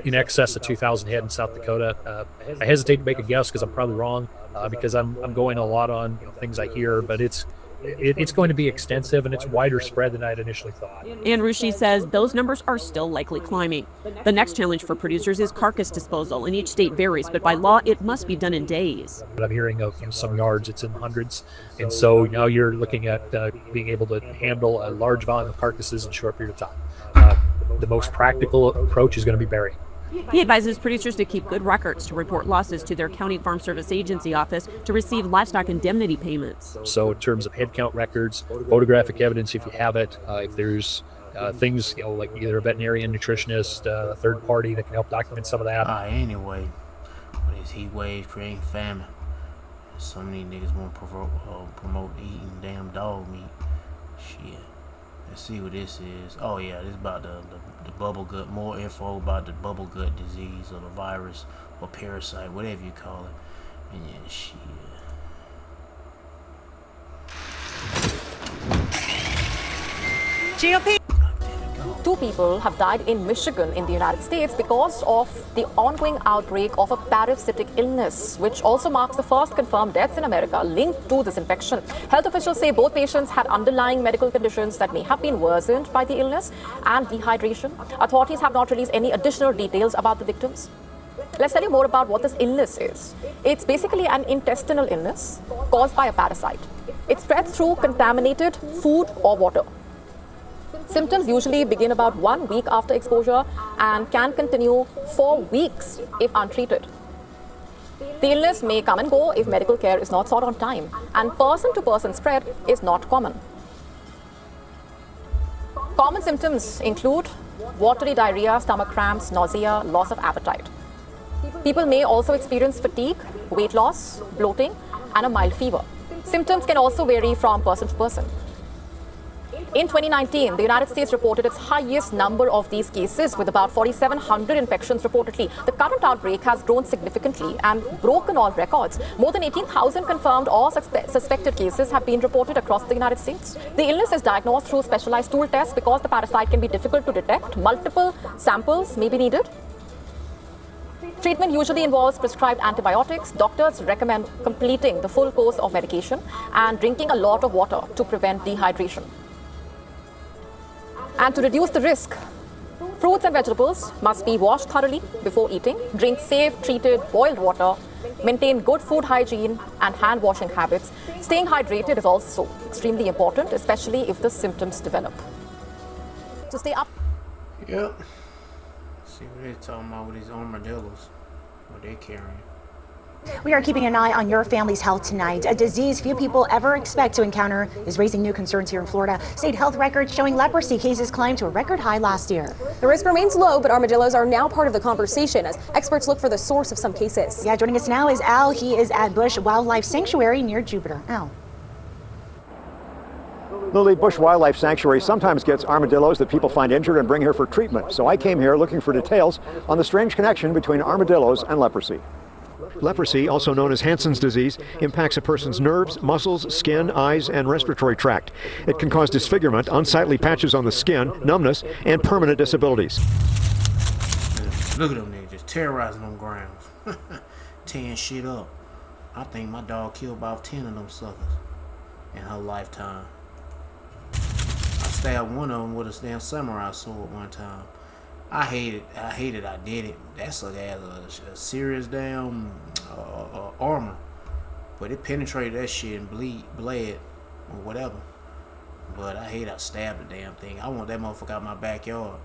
in excess of 2,000 head in South Dakota. I hesitate to make a guess because I'm probably wrong because I'm going a lot on things I hear, but it's going to be extensive and it's wider spread than I'd initially thought. And Rushi says those numbers are still likely climbing. The next challenge for producers is carcass disposal, and each state varies, but by law it must be done in days. But I'm hearing of some yards it's in hundreds, and so now you're looking at being able to handle a large volume of carcasses in a short period of time. The most practical approach is going to be burying. He advises producers to keep good records to report losses to their county farm service agency office to receive livestock indemnity payments. So in terms of head count records, photographic evidence if you have it, if there's things like either a veterinarian, nutritionist, a third party that can help document some of that. Anyway, with this heat wave creating famine, so many niggas want to promote eating damn dog meat. Shit. Let's see what this is. Oh yeah, this is about the bubble gut. More info about the bubble gut disease or the virus or parasite, whatever you call it. And yeah, shit. GOP. Two people have died in Michigan in the United States because of the ongoing outbreak of a parasitic illness, which also marks the first confirmed deaths in America linked to this infection. Health officials say both patients had underlying medical conditions that may have been worsened by the illness and dehydration. Authorities have not released any additional details about the victims. Let's tell you more about what this illness is. It's basically an intestinal illness caused by a parasite. It spreads through contaminated food or water. Symptoms usually begin about 1 week after exposure and can continue for weeks if untreated. The illness may come and go if medical care is not sought on time, and person-to-person spread is not common. Common symptoms include watery diarrhea, stomach cramps, nausea, loss of appetite. People may also experience fatigue, weight loss, bloating, and a mild fever. Symptoms can also vary from person to person. In 2019, the United States reported its highest number of these cases with about 4,700 infections reportedly. The current outbreak has grown significantly and broken all records. More than 18,000 confirmed or suspected cases have been reported across the United States. The illness is diagnosed through specialized stool tests because the parasite can be difficult to detect. Multiple samples may be needed. Treatment usually involves prescribed antibiotics. Doctors recommend completing the full course of medication and drinking a lot of water to prevent dehydration. And to reduce the risk, fruits and vegetables must be washed thoroughly before eating. Drink safe, treated, boiled water. Maintain good food hygiene and hand washing habits. Staying hydrated is also extremely important, especially if the symptoms develop. So stay up. Yep. See what they're talking about with these armadillos, what they're carrying. We are keeping an eye on your family's health tonight. A disease few people ever expect to encounter is raising new concerns here in Florida. State health records showing leprosy cases climbed to a record high last year. The risk remains low, but armadillos are now part of the conversation as experts look for the source of some cases. Yeah, joining us now is Al. He is at Bush Wildlife Sanctuary near Jupiter. Al. Lily, Bush Wildlife Sanctuary sometimes gets armadillos that people find injured and bring here for treatment. So I came here looking for details on the strange connection between armadillos and leprosy. Leprosy, also known as Hansen's disease, impacts a person's nerves, muscles, skin, eyes, and respiratory tract. It can cause disfigurement, unsightly patches on the skin, numbness, and permanent disabilities. Look at them niggas just terrorizing them grounds. Tearing shit up. I think my dog killed about 10 of them suckers in her lifetime. I stabbed one of them with a damn samurai sword one time. I hated I did it. That sucker has a serious damn armor. But it penetrated that shit and bled or whatever. But I hate I stabbed the damn thing. I want that motherfucker out my backyard.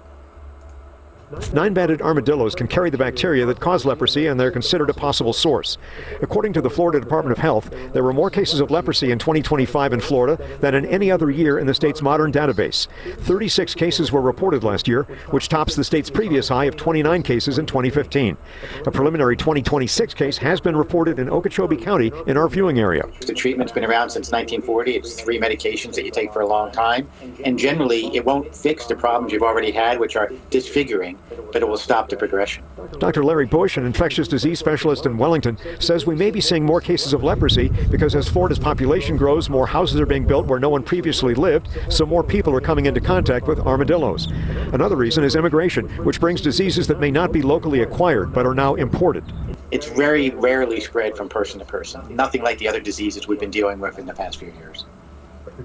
9-banded armadillos can carry the bacteria that cause leprosy, and they're considered a possible source. According to the Florida Department of Health, there were more cases of leprosy in 2025 in Florida than in any other year in the state's modern database. 36 cases were reported last year, which tops the state's previous high of 29 cases in 2015. A preliminary 2026 case has been reported in Okeechobee County in our viewing area. The treatment's been around since 1940. It's 3 medications that you take for a long time. And generally, it won't fix the problems you've already had, which are disfiguring, but it will stop the progression. Dr. Larry Bush, an infectious disease specialist in Wellington, says we may be seeing more cases of leprosy because as Florida's population grows, more houses are being built where no one previously lived, so more people are coming into contact with armadillos. Another reason is immigration, which brings diseases that may not be locally acquired but are now imported. It's very rarely spread from person to person. Nothing like the other diseases we've been dealing with in the past few years.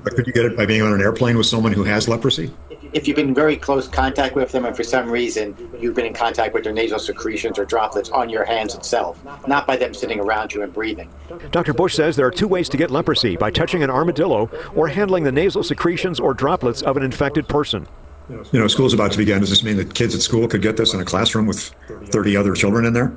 But could you get it by being on an airplane with someone who has leprosy? If you've been in very close contact with them and for some reason you've been in contact with their nasal secretions or droplets on your hands itself, not by them sitting around you and breathing. Dr. Bush says there are 2 ways to get leprosy, by touching an armadillo or handling the nasal secretions or droplets of an infected person. You know, school's about to begin. Does this mean that kids at school could get this in a classroom with 30 other children in there?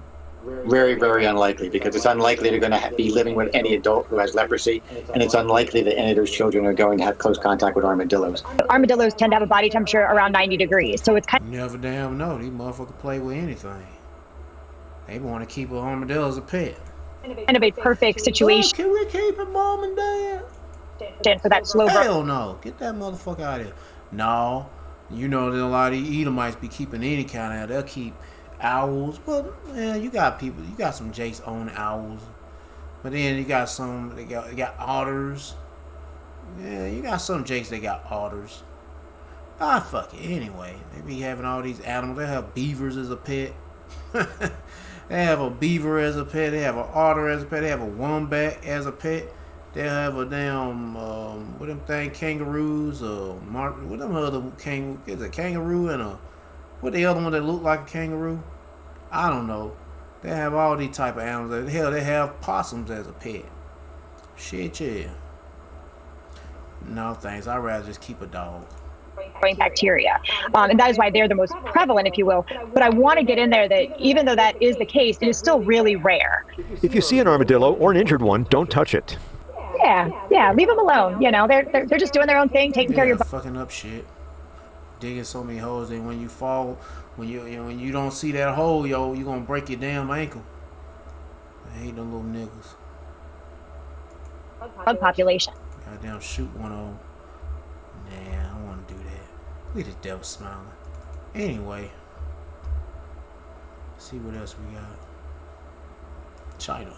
Very, very unlikely, because it's unlikely they're going to be living with any adult who has leprosy, and it's unlikely that any of those children are going to have close contact with armadillos. Armadillos tend to have a body temperature around 90 degrees, so it's kind of... You never damn know. These motherfuckers play with anything. They want to keep an armadillo as a pet. kind of a perfect situation. Can we keep it, Mom and Dad? For that slow burn. Hell no. Get that motherfucker out of here. No. You know that a lot of these Edomites be keeping any kind of... They'll keep owls. Well, yeah, you got people. You got some Jakes own owls. But then you got some... They got otters. Yeah, you got some Jakes that got otters. Ah, fuck it. Anyway, they be having all these animals. They have beavers as a pet. They have a beaver as a pet. They have an otter as a pet. They have a wombat as a pet. They have a damn what them thing kangaroos what them other is a kangaroo and a what the other one that look like a kangaroo? I don't know. They have all these type of animals. Hell, they have possums as a pet. Shit, yeah. No thanks. I'd rather just keep a dog. Bacteria, and that is why they're the most prevalent, if you will. But I want to get in there that even though that is the case, it is still really rare. If you see an armadillo or an injured one, don't touch it. Yeah, leave them alone. You know, they're just doing their own thing, taking care of your body. Fucking up shit, digging so many holes, and when you fall, when you don't see that hole, yo, you gonna break your damn ankle. I hate them little niggas. Bug population. Goddamn, shoot one of them. Nah, I don't want to do that. Look at the devil smiling. Anyway, see what else we got. China.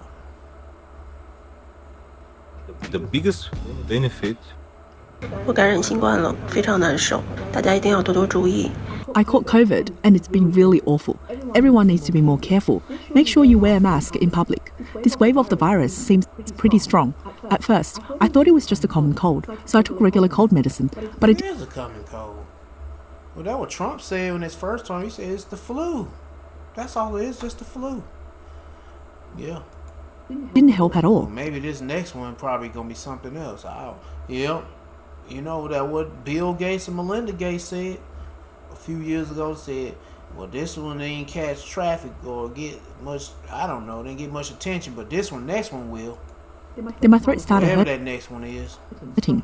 The biggest benefit. 我感染新冠了，非常难受，大家一定要多多注意。 I caught COVID and it's been really awful. Everyone needs to be more careful. Make sure you wear a mask in public. This wave of the virus seems pretty strong. At first, I thought it was just a common cold, so I took regular cold medicine. But it is a common cold. Well, that's what Trump said in his first term. He said it's the flu. That's all it is, just the flu. Yeah. didn't help at all. Well, maybe this next one probably gonna be something else. Yep. You know that what Bill Gates and Melinda Gates said a few years ago, said, well, this one didn't catch traffic or get much, I don't know, didn't get much attention, but this one, next one will. Then my throat started Whatever hurting, that next one is.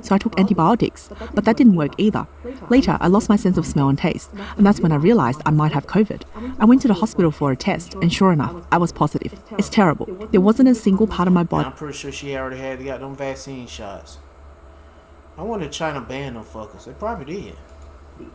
so I took antibiotics, but that didn't work either. Later, I lost my sense of smell and taste, and that's when I realized I might have COVID. I went to the hospital for a test, and sure enough, I was positive. It's terrible. There wasn't a single part of my body. I'm pretty sure she already got them vaccine shots. I wonder if China banned them fuckers. They probably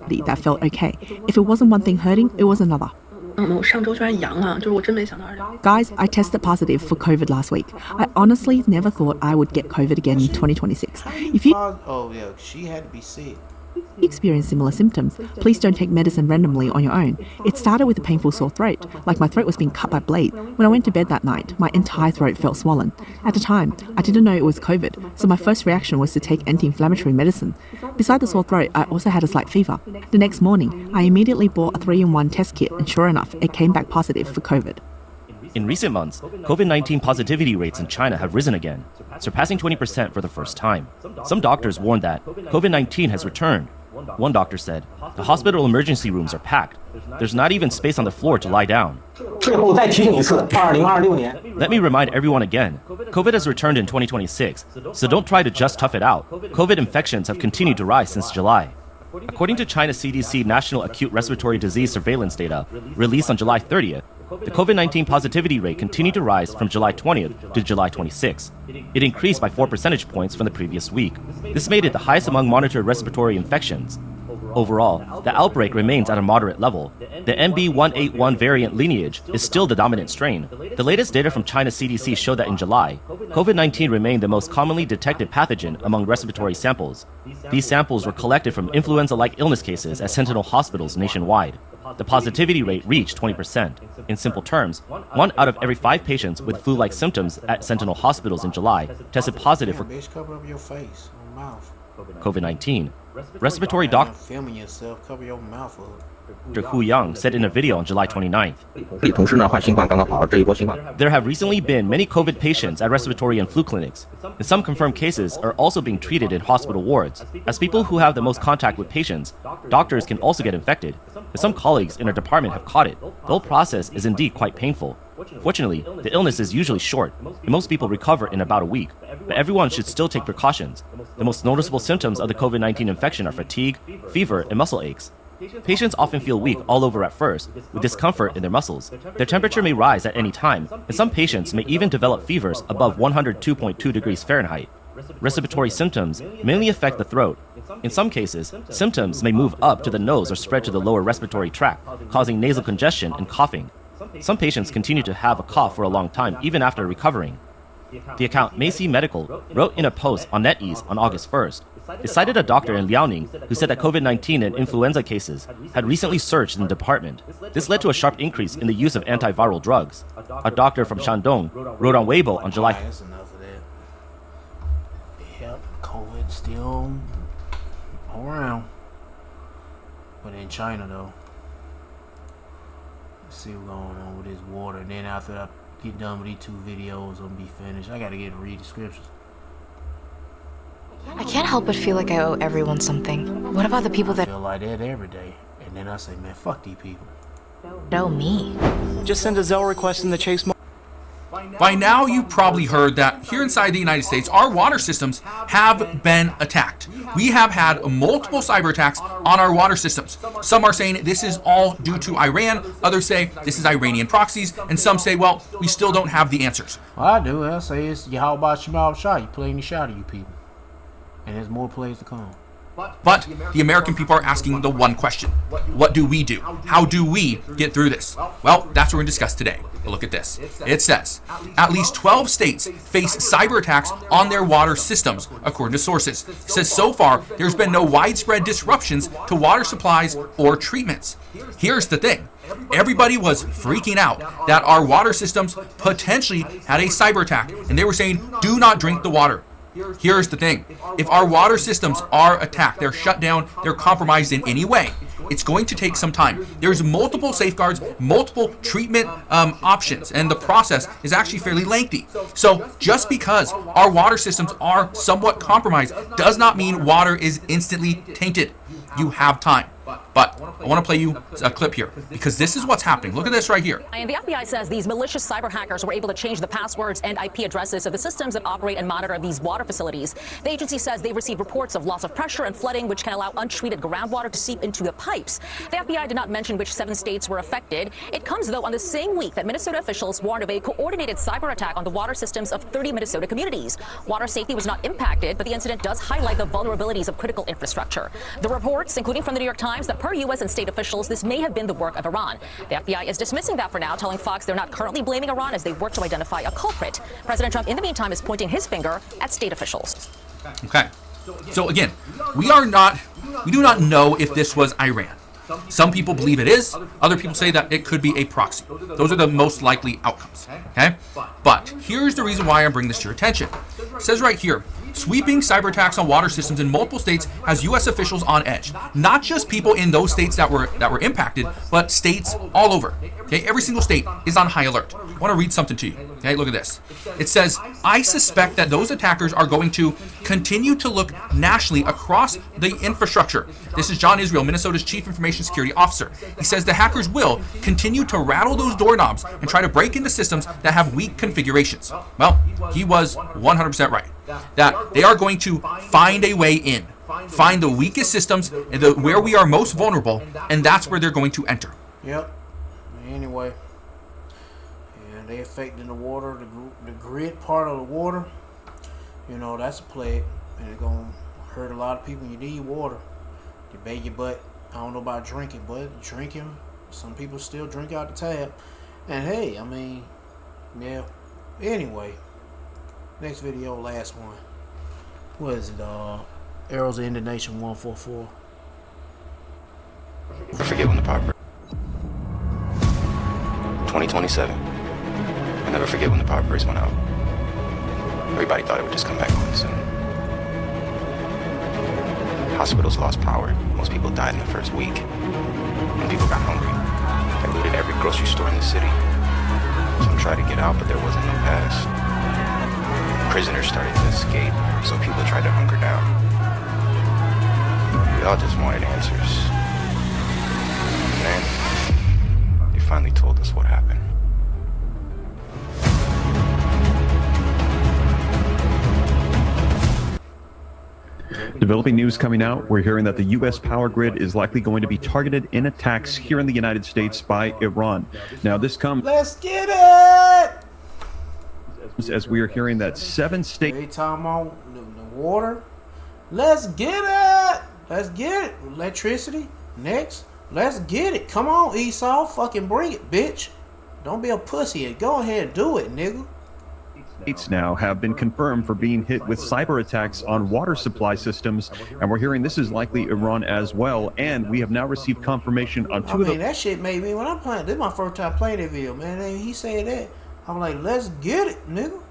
did. That felt okay. If it wasn't one thing hurting, it was another. 我上周居然阳了，就是我真没想到。 Guys, I tested positive for COVID last week. I honestly never thought I would get COVID again in 2026. If you... Oh, yeah, she had to be sick. you experience similar symptoms, please don't take medicine randomly on your own. It started with a painful sore throat, like my throat was being cut by blade. When I went to bed that night, my entire throat felt swollen. At the time, I didn't know it was COVID, so my first reaction was to take anti-inflammatory medicine. Besides the sore throat, I also had a slight fever. The next morning, I immediately bought a 3-in-1 test kit, and sure enough, it came back positive for COVID. In recent months, COVID-19 positivity rates in China have risen again, surpassing 20% for the first time. Some doctors warned that COVID-19 has returned. One doctor said, the hospital emergency rooms are packed. There's not even space on the floor to lie down. Let me remind everyone again, COVID has returned in 2026, so don't try to just tough it out. COVID infections have continued to rise since July. According to China CDC National Acute Respiratory Disease Surveillance data, released on July 30th, the COVID-19 positivity rate continued to rise from July 20th to July 26th. It increased by 4 percentage points from the previous week. This made it the highest among monitored respiratory infections. Overall, the outbreak remains at a moderate level. The MB181 variant lineage is still the dominant strain. The latest data from China CDC showed that in July, COVID-19 remained the most commonly detected pathogen among respiratory samples. These samples were collected from influenza-like illness cases at sentinel hospitals nationwide. The positivity rate reached 20%. In simple terms, 1 out of every 5 patients with flu-like symptoms at sentinel hospitals in July tested positive for COVID-19. Respiratory doctor Hu Yang said in a video on July 29th. There have recently been many COVID patients at respiratory and flu clinics, and some confirmed cases are also being treated in hospital wards. As people who have the most contact with patients, doctors can also get infected, and some colleagues in our department have caught it. The whole process is indeed quite painful. Fortunately, the illness is usually short, and most people recover in about a week, but everyone should still take precautions. The most noticeable symptoms of the COVID-19 infection are fatigue, fever, and muscle aches. Patients often feel weak all over at first, with discomfort in their muscles. Their temperature may rise at any time, and some patients may even develop fevers above 102.2 degrees Fahrenheit. Respiratory symptoms mainly affect the throat. In some cases, symptoms may move up to the nose or spread to the lower respiratory tract, causing nasal congestion and coughing. Some patients continue to have a cough for a long time even after recovering. The account Macy Medical wrote in a post on NetEase on August 1st. It cited a doctor in Liaoning who said that COVID-19 and influenza cases had recently surged in the department. This led to a sharp increase in the use of antiviral drugs. A doctor from Shandong wrote on Weibo on July. That's enough of that. Yep, COVID still around. But in China though. Let's see what's going on with this water. And then after I get done with these 2 videos, I'm gonna be finished. I gotta get to read the scriptures. I can't help but feel like I owe everyone something. What about the people that I feel like that every day. And then I say, man, fuck these people. know me? Just send a Zelle request in the Chase. By now, you've probably heard that here inside the United States, our water systems have been attacked. We have had multiple cyber attacks on our water systems. Some are saying this is all due to Iran. Others say this is Iranian proxies. And some say, well, we still don't have the answers. Well, I do. I say it's how about Shemal Shah? You playing the shot of you people. And there's more plays to come. But the American people are asking the one question. What do we do? How do we get through this? Well, that's what we're going to discuss today. Look at this. It says, at least 12 states face cyber attacks on their water systems, according to sources. It says so far, there's been no widespread disruptions to water supplies or treatments. Here's the thing. Everybody was freaking out that our water systems potentially had a cyber attack, and they were saying, do not drink the water. Here's the thing. If our water systems are attacked, they're shut down, they're compromised in any way, it's going to take some time. There's multiple safeguards, multiple treatment options, and the process is actually fairly lengthy. So just because our water systems are somewhat compromised does not mean water is instantly tainted. You have time. But I want to play you a clip here because this is what's happening. Look at this right here. And the FBI says these malicious cyber hackers were able to change the passwords and IP addresses of the systems that operate and monitor these water facilities. The agency says they received reports of loss of pressure and flooding, which can allow untreated groundwater to seep into the pipes. The FBI did not mention which 7 states were affected. It comes, though, on the same week that Minnesota officials warned of a coordinated cyber attack on the water systems of 30 Minnesota communities. Water safety was not impacted, but the incident does highlight the vulnerabilities of critical infrastructure. The reports, including from the New York Times, that per U.S. and state officials, this may have been the work of Iran. The FBI is dismissing that for now, telling Fox they're not currently blaming Iran as they work to identify a culprit. President Trump, in the meantime, is pointing his finger at state officials. Okay. So again, we do not know if this was Iran. Some people believe it is. Other people say that it could be a proxy. Those are the most likely outcomes. Okay? But here's the reason why I'm bringing this to your attention. It says right here, sweeping cyber attacks on water systems in multiple states has U.S. officials on edge. Not just people in those states that were impacted, but states all over. Okay, every single state is on high alert. I want to read something to you. Okay, look at this. It says, I suspect that those attackers are going to continue to look nationally across the infrastructure. This is John Israel, Minnesota's Chief Information Security Officer. He says the hackers will continue to rattle those doorknobs and try to break into systems that have weak configurations. Well, he was 100% right. That they are going to find a way in, find the weakest systems, and where we are most vulnerable, and that's where they're going to enter. Yep. Anyway, and they affecting the water, the grid part of the water. You know, that's a plague, and it's gonna hurt a lot of people. You need water. You beg your butt. I don't know about drinking, but drinking, some people still drink out the tap. And hey, I mean, yeah. Anyway, next video, last one. What is it? Arrows of Indignation 144. I forget when the power. 2027. I'll never forget when the power first went out. Everybody thought it would just come back on soon. Hospitals lost power. Most people died in the first week. And people got hungry. They looted every grocery store in the city. Some tried to get out, but there wasn't no pass. Prisoners started to escape, so people tried to hunker down. We all just wanted answers. And then they finally told us what happened. Developing news coming out, we're hearing that the U.S. power grid is likely going to be targeted in attacks here in the United States by Iran. Now, this comes... Let's get it! As we are hearing that 7 states... Every time on the water, let's get it! Let's get it! Electricity, next. Let's get it. Come on, Esau. Fucking bring it, bitch. Don't be a pussy. Go ahead and do it, nigga. States now have been confirmed for being hit with cyber attacks on water supply systems, and we're hearing this is likely Iran as well, and we have now received confirmation on two of the... that shit made me, when I'm playing, this is my first time playing that video, man, and he said that, I'm like, let's get it, nigga.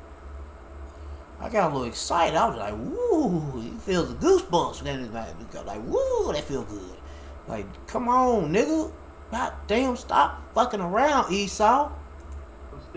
I got a little excited. I was like, woo, it feels the goosebumps. Then it's like, woo, that feel good. Like, come on, nigga. God damn, stop fucking around, Esau.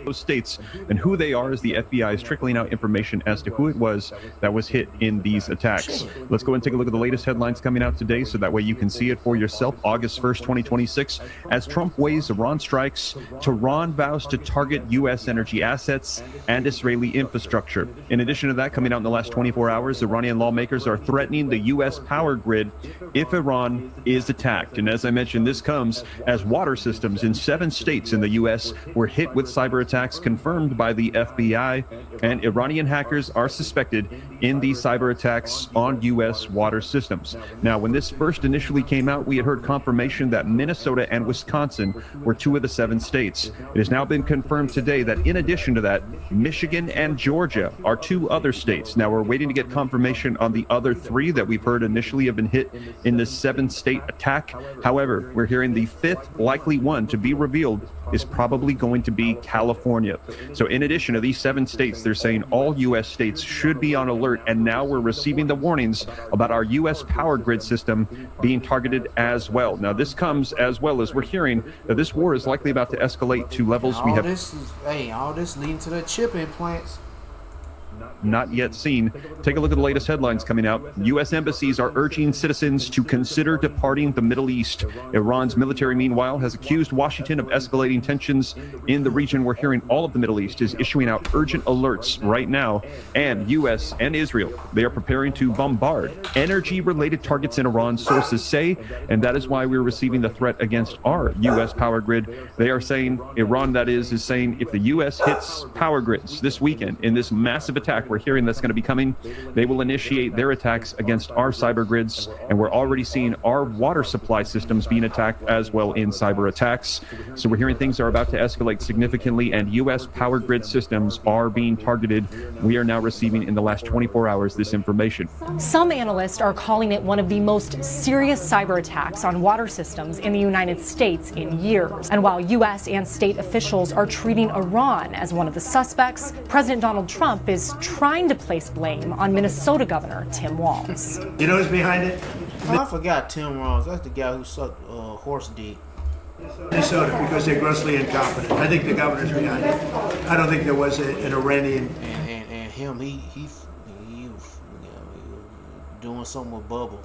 Those states and who they are, as the FBI is trickling out information as to who it was that was hit in these attacks. Let's go and take a look at the latest headlines coming out today, so that way you can see it for yourself. August 1st, 2026, as Trump weighs Iran strikes, Tehran vows to target U.S. energy assets and Israeli infrastructure. In addition to that, coming out in the last 24 hours, Iranian lawmakers are threatening the U.S. power grid if Iran is attacked. And as I mentioned, this comes as water systems in 7 states in the U.S. were hit with cyber attacks confirmed by the FBI, and Iranian hackers are suspected in these cyber attacks on U.S. water systems. Now, when this first initially came out, we had heard confirmation that Minnesota and Wisconsin were 2 of the 7 states. It has now been confirmed today that in addition to that, Michigan and Georgia are 2 other states. Now, we're waiting to get confirmation on the other 3 that we've heard initially have been hit in this 7-state attack. However, we're hearing the 5th likely one to be revealed is probably going to be California. So in addition to these 7 states, they're saying all U.S. states should be on alert, and now we're receiving the warnings about our U.S. power grid system being targeted as well. Now, this comes as well as we're hearing that this war is likely about to escalate to levels we have... all this leading to the chip implants. Not yet seen. Take a look at the latest headlines coming out. U.S. embassies are urging citizens to consider departing the Middle East. Iran's military, meanwhile, has accused Washington of escalating tensions in the region. We're hearing all of the Middle East is issuing out urgent alerts right now. And U.S. and Israel, they are preparing to bombard energy-related targets in Iran, sources say, and that is why we're receiving the threat against our U.S. power grid. They are saying, Iran that is saying, if the U.S. hits power grids this weekend in this massive attack attack we're hearing that's going to be coming. They will initiate their attacks against our cyber grids, and we're already seeing our water supply systems being attacked as well in cyber attacks. So we're hearing things are about to escalate significantly, and U.S. power grid systems are being targeted. We are now receiving in the last 24 hours this information. Some analysts are calling it one of the most serious cyber attacks on water systems in the United States in years. And while U.S. and state officials are treating Iran as one of the suspects, President Donald Trump is trying to place blame on Minnesota Governor Tim Walz. You know who's behind it? Oh, I forgot Tim Walz. That's the guy who sucked horse dick. Minnesota, because they're grossly incompetent. I think the governor's behind it. I don't think there was an Iranian. And him, he doing something with Bubble.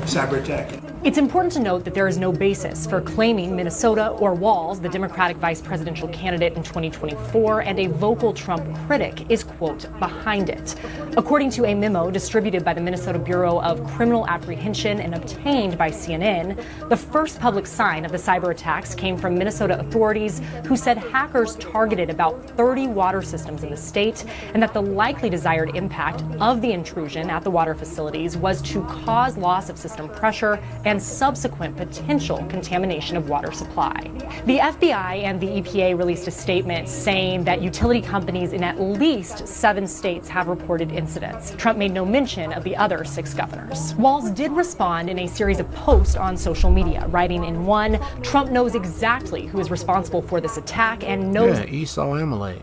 Cyber attack. It's important to note that there is no basis for claiming Minnesota or Walz, the Democratic vice presidential candidate in 2024 and a vocal Trump critic, is, quote, behind it. According to a memo distributed by the Minnesota Bureau of Criminal Apprehension and obtained by CNN, the first public sign of the cyber attacks came from Minnesota authorities who said hackers targeted about 30 water systems in the state and that the likely desired impact of the intrusion at the water facilities was to cause loss of system pressure and subsequent potential contamination of water supply. The FBI and the EPA released a statement saying that utility companies in at least 7 states have reported incidents. Trump made no mention of the other 6 governors. Walz did respond in a series of posts on social media, writing in one, Trump knows exactly who is responsible for this attack and knows Esau Amalek.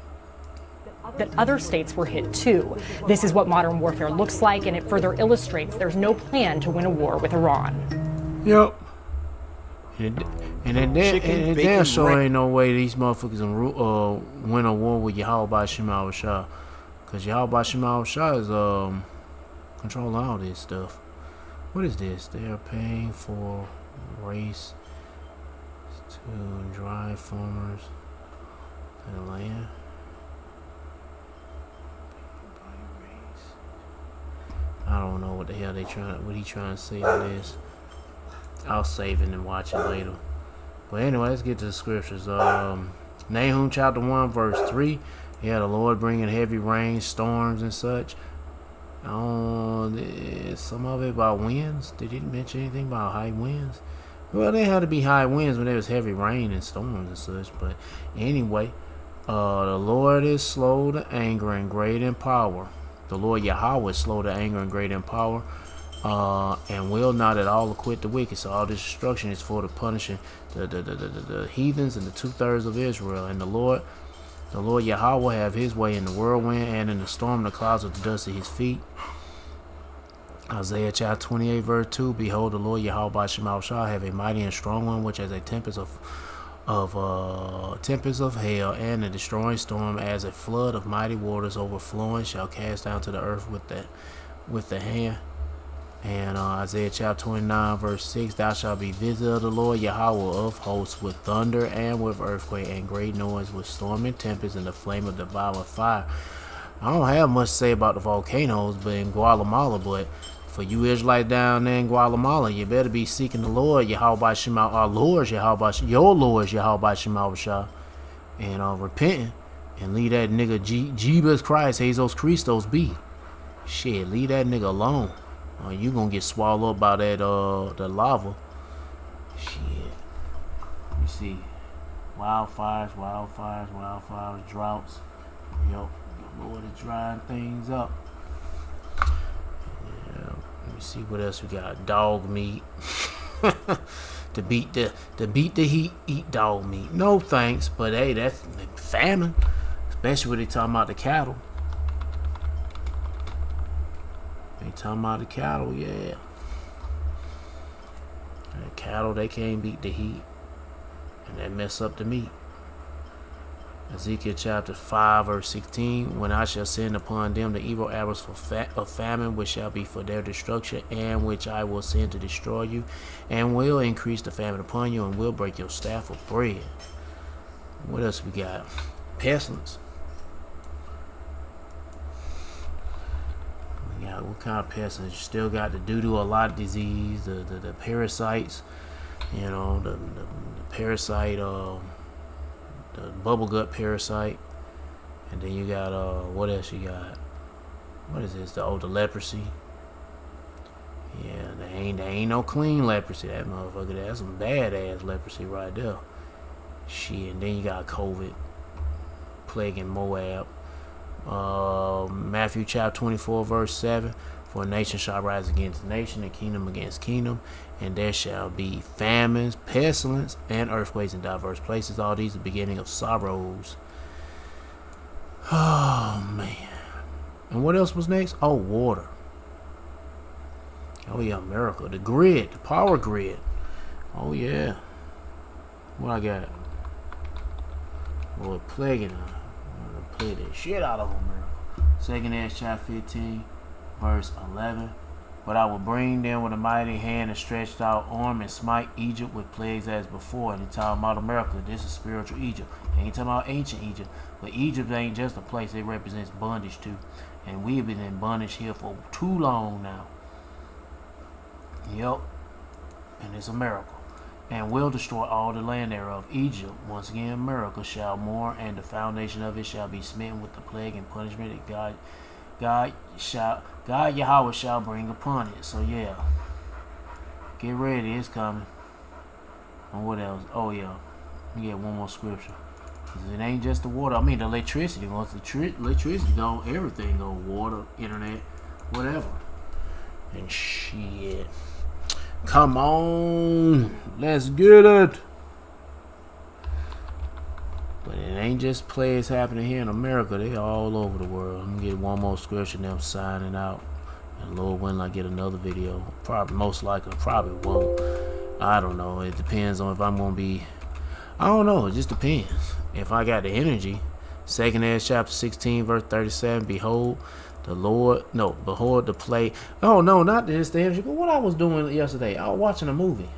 That other states were hit too. This is what modern warfare looks like, and it further illustrates there's no plan to win a war with Iran. Yep. And it damn sure ain't no way these motherfuckers can win a war with Yahweh Shema Shah. Because Yahweh Shema Shah is controlling all this stuff. What is this? They are paying for race to drive farmers to the land. I don't know what the hell what he trying to say on this. I'll save it and watch it later. But anyway, let's get to the scriptures. Nahum chapter 1 verse 3. Yeah, the Lord bringing heavy rain, storms and such. Some of it about winds. Did he mention anything about high winds? Well, they had to be high winds when there was heavy rain and storms and such. But anyway, the Lord is slow to anger and great in power. The Lord Yahweh is slow to anger and great in power, and will not at all acquit the wicked. So all this destruction is for the punishing the heathens and the 2/3 of Israel. And the Lord Yahweh have his way in the whirlwind and in the storm, the clouds of the dust of his feet. Isaiah chapter 28 verse 2. Behold, the Lord Yahweh Shema Shah have a mighty and strong one, which as a tempest of hail and a destroying storm, as a flood of mighty waters overflowing, shall cast down to the earth with the hand. And Isaiah chapter 29 verse 6. Thou shalt be visited of the Lord Yahweh of hosts with thunder and with earthquake and great noise, with storm and tempest and the flame of devouring fire. I don't have much to say about the volcanoes but in Guatemala, but for you Israelites down there in Guatemala, you better be seeking the Lord Yahweh Shema, our Lord Yahweh, your Lord Yahweh Shema Shah, and repenting and leave that nigga Jesus Christ, Jesus Christos be. Shit, leave that nigga alone. You gonna get swallowed up by that the lava. Shit. You see, wildfires, droughts. Yo, the Lord is drying things up. Let me see what else we got. Dog meat. to beat the heat, eat dog meat. No thanks, but hey, that's famine. Especially when they talking about the cattle. They talking about the cattle, yeah. And the cattle, they can't beat the heat. And that mess up the meat. Ezekiel chapter 5 verse 16. When I shall send upon them the evil arrows of famine, which shall be for their destruction, and which I will send to destroy you, and will increase the famine upon you, and will break your staff of bread. What else we got? Pestilence. We got what kind of pestilence? You still got the doo-doo a lot disease, the parasites, you know, the parasite, the bubble gut parasite, And then you got what else you got? What is this? The leprosy. Yeah, there ain't no clean leprosy. That motherfucker, that's some badass leprosy right there. Shit, and then you got COVID, plague in Moab. Matthew chapter 24 verse 7. For a nation shall rise against nation, and kingdom against kingdom, and there shall be famines, pestilence, and earthquakes in diverse places. All these are the beginning of sorrows. Oh man. And what else was next? Oh, water. Oh yeah, America. The grid, the power grid. Oh yeah. What I got? Lord, plaguing them. I'm gonna play the shit out of America. 2nd Ezra chapter 15, verse 11. But I will bring them with a mighty hand and stretched out arm and smite Egypt with plagues as before. And he's talking about America. This is spiritual Egypt. He ain't talking about ancient Egypt. But Egypt ain't just a place. It represents bondage too. And we've been in bondage here for too long now. Yep. And it's a miracle. And will destroy all the land thereof. Egypt, once again, America, shall mourn, and the foundation of it shall be smitten with the plague and punishment that God Yahweh shall bring upon it. So yeah, get ready, it's coming. And what else? Oh yeah, we get one more scripture. Cause it ain't just the water. I mean the electricity. Once the electricity go, everything go. Water, internet, whatever. And shit. Come on, let's get it. But it ain't just plays happening here in America. They all over the world. I'm gonna get one more scripture and I'm signing out. And Lord willing, I get another video. Probably, most likely, probably won't. I don't know. It depends on if I'm gonna be. I don't know. It just depends. If I got the energy. 2nd Ezra chapter 16 verse 37. Behold the play. Oh no, not this. The energy. But what I was doing yesterday, I was watching a movie.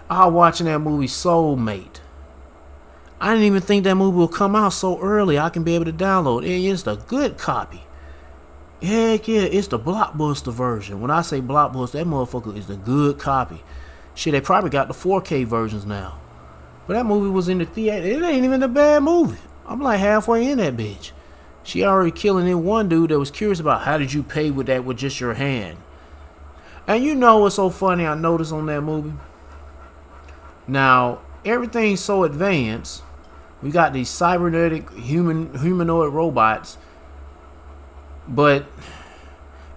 I was watching that movie Soulmate. I didn't even think that movie would come out so early. I can be able to download it. It's the good copy. Heck yeah, it's the Blockbuster version. When I say Blockbuster, that motherfucker is the good copy. Shit, they probably got the 4K versions now. But that movie was in the theater. It ain't even a bad movie. I'm like halfway in that bitch. She already killing in one dude that was curious about how did you pay with that with just your hand. And you know what's so funny I noticed on that movie? Now, everything's so advanced. We got these cybernetic humanoid robots, but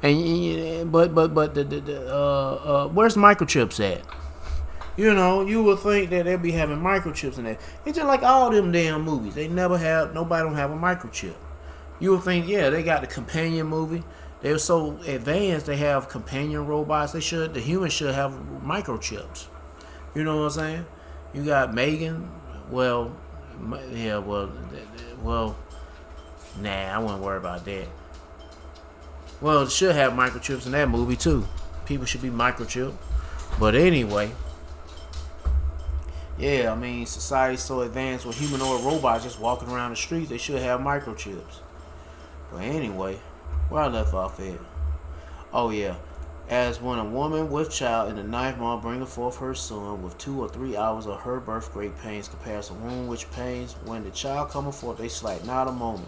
where's microchips at? You know, you would think that they'd be having microchips in there. It's just like all them damn movies. Nobody don't have a microchip. You would think, yeah, they got the companion movie. They're so advanced, they have companion robots. The humans should have microchips. You know what I'm saying? You got Megan. Well, nah, I wouldn't worry about that. Well, it should have microchips in that movie too. People should be microchipped. But anyway, yeah, I mean, society's so advanced with humanoid robots just walking around the streets, they should have microchips. But anyway, where I left off at? Oh yeah. As when a woman with child in the 9th month bringeth forth her son, with 2 or 3 hours of her birth great pains compares a womb which pains, when the child cometh forth they slack not a moment.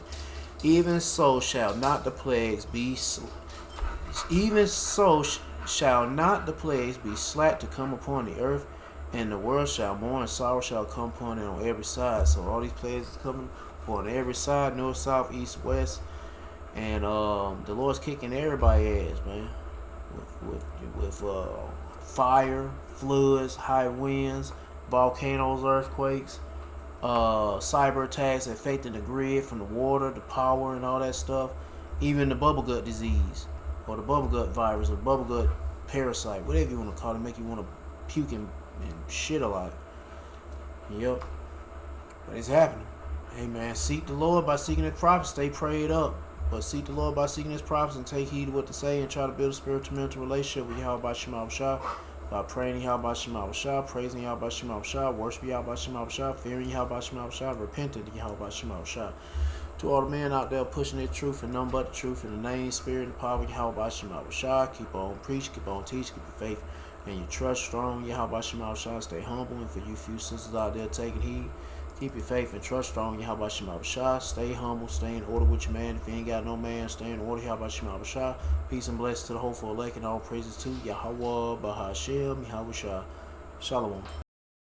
Even so shall not the plagues be slack to come upon the earth, and the world shall mourn, and sorrow shall come upon it on every side. So all these plagues is coming on every side, north, south, east, west, and the Lord's kicking everybody's ass, man. With fire, floods, high winds, volcanoes, earthquakes, cyber attacks affecting the grid from the water, the power, and all that stuff. Even the bubble gut disease, or the bubble gut virus, or bubble gut parasite, whatever you want to call it, make you want to puke and shit a lot. Yep. But it's happening. Hey man, seek the Lord by seeking His prophets. Stay prayed up. But seek the Lord by seeking His prophets and take heed to what to say, and try to build a spiritual mental relationship with Yahweh Shema Shah by praying Yahweh Shema Shah, praising Yahweh Shema Shah, worshiping Yahweh Shema Shah, fearing Yahweh Shema Shah, repenting to Yahweh Shema Shah. To all the men out there pushing their truth and none but the truth in the name, spirit, and power of Yahweh Shema Shah, keep on preach, keep on teach, keep your faith and your trust strong. Yahweh Shema Shah, stay humble, and for you few sisters out there taking heed, Keep your faith and trust strong. Yahweh Shem Abashah. Stay humble. Stay in order with your man. If you ain't got no man, stay in order. Yahweh Shem Abashah. Peace and blessings to the hopeful elect and all praises to Yahweh Bahashem Yahweh Shah. Shalom.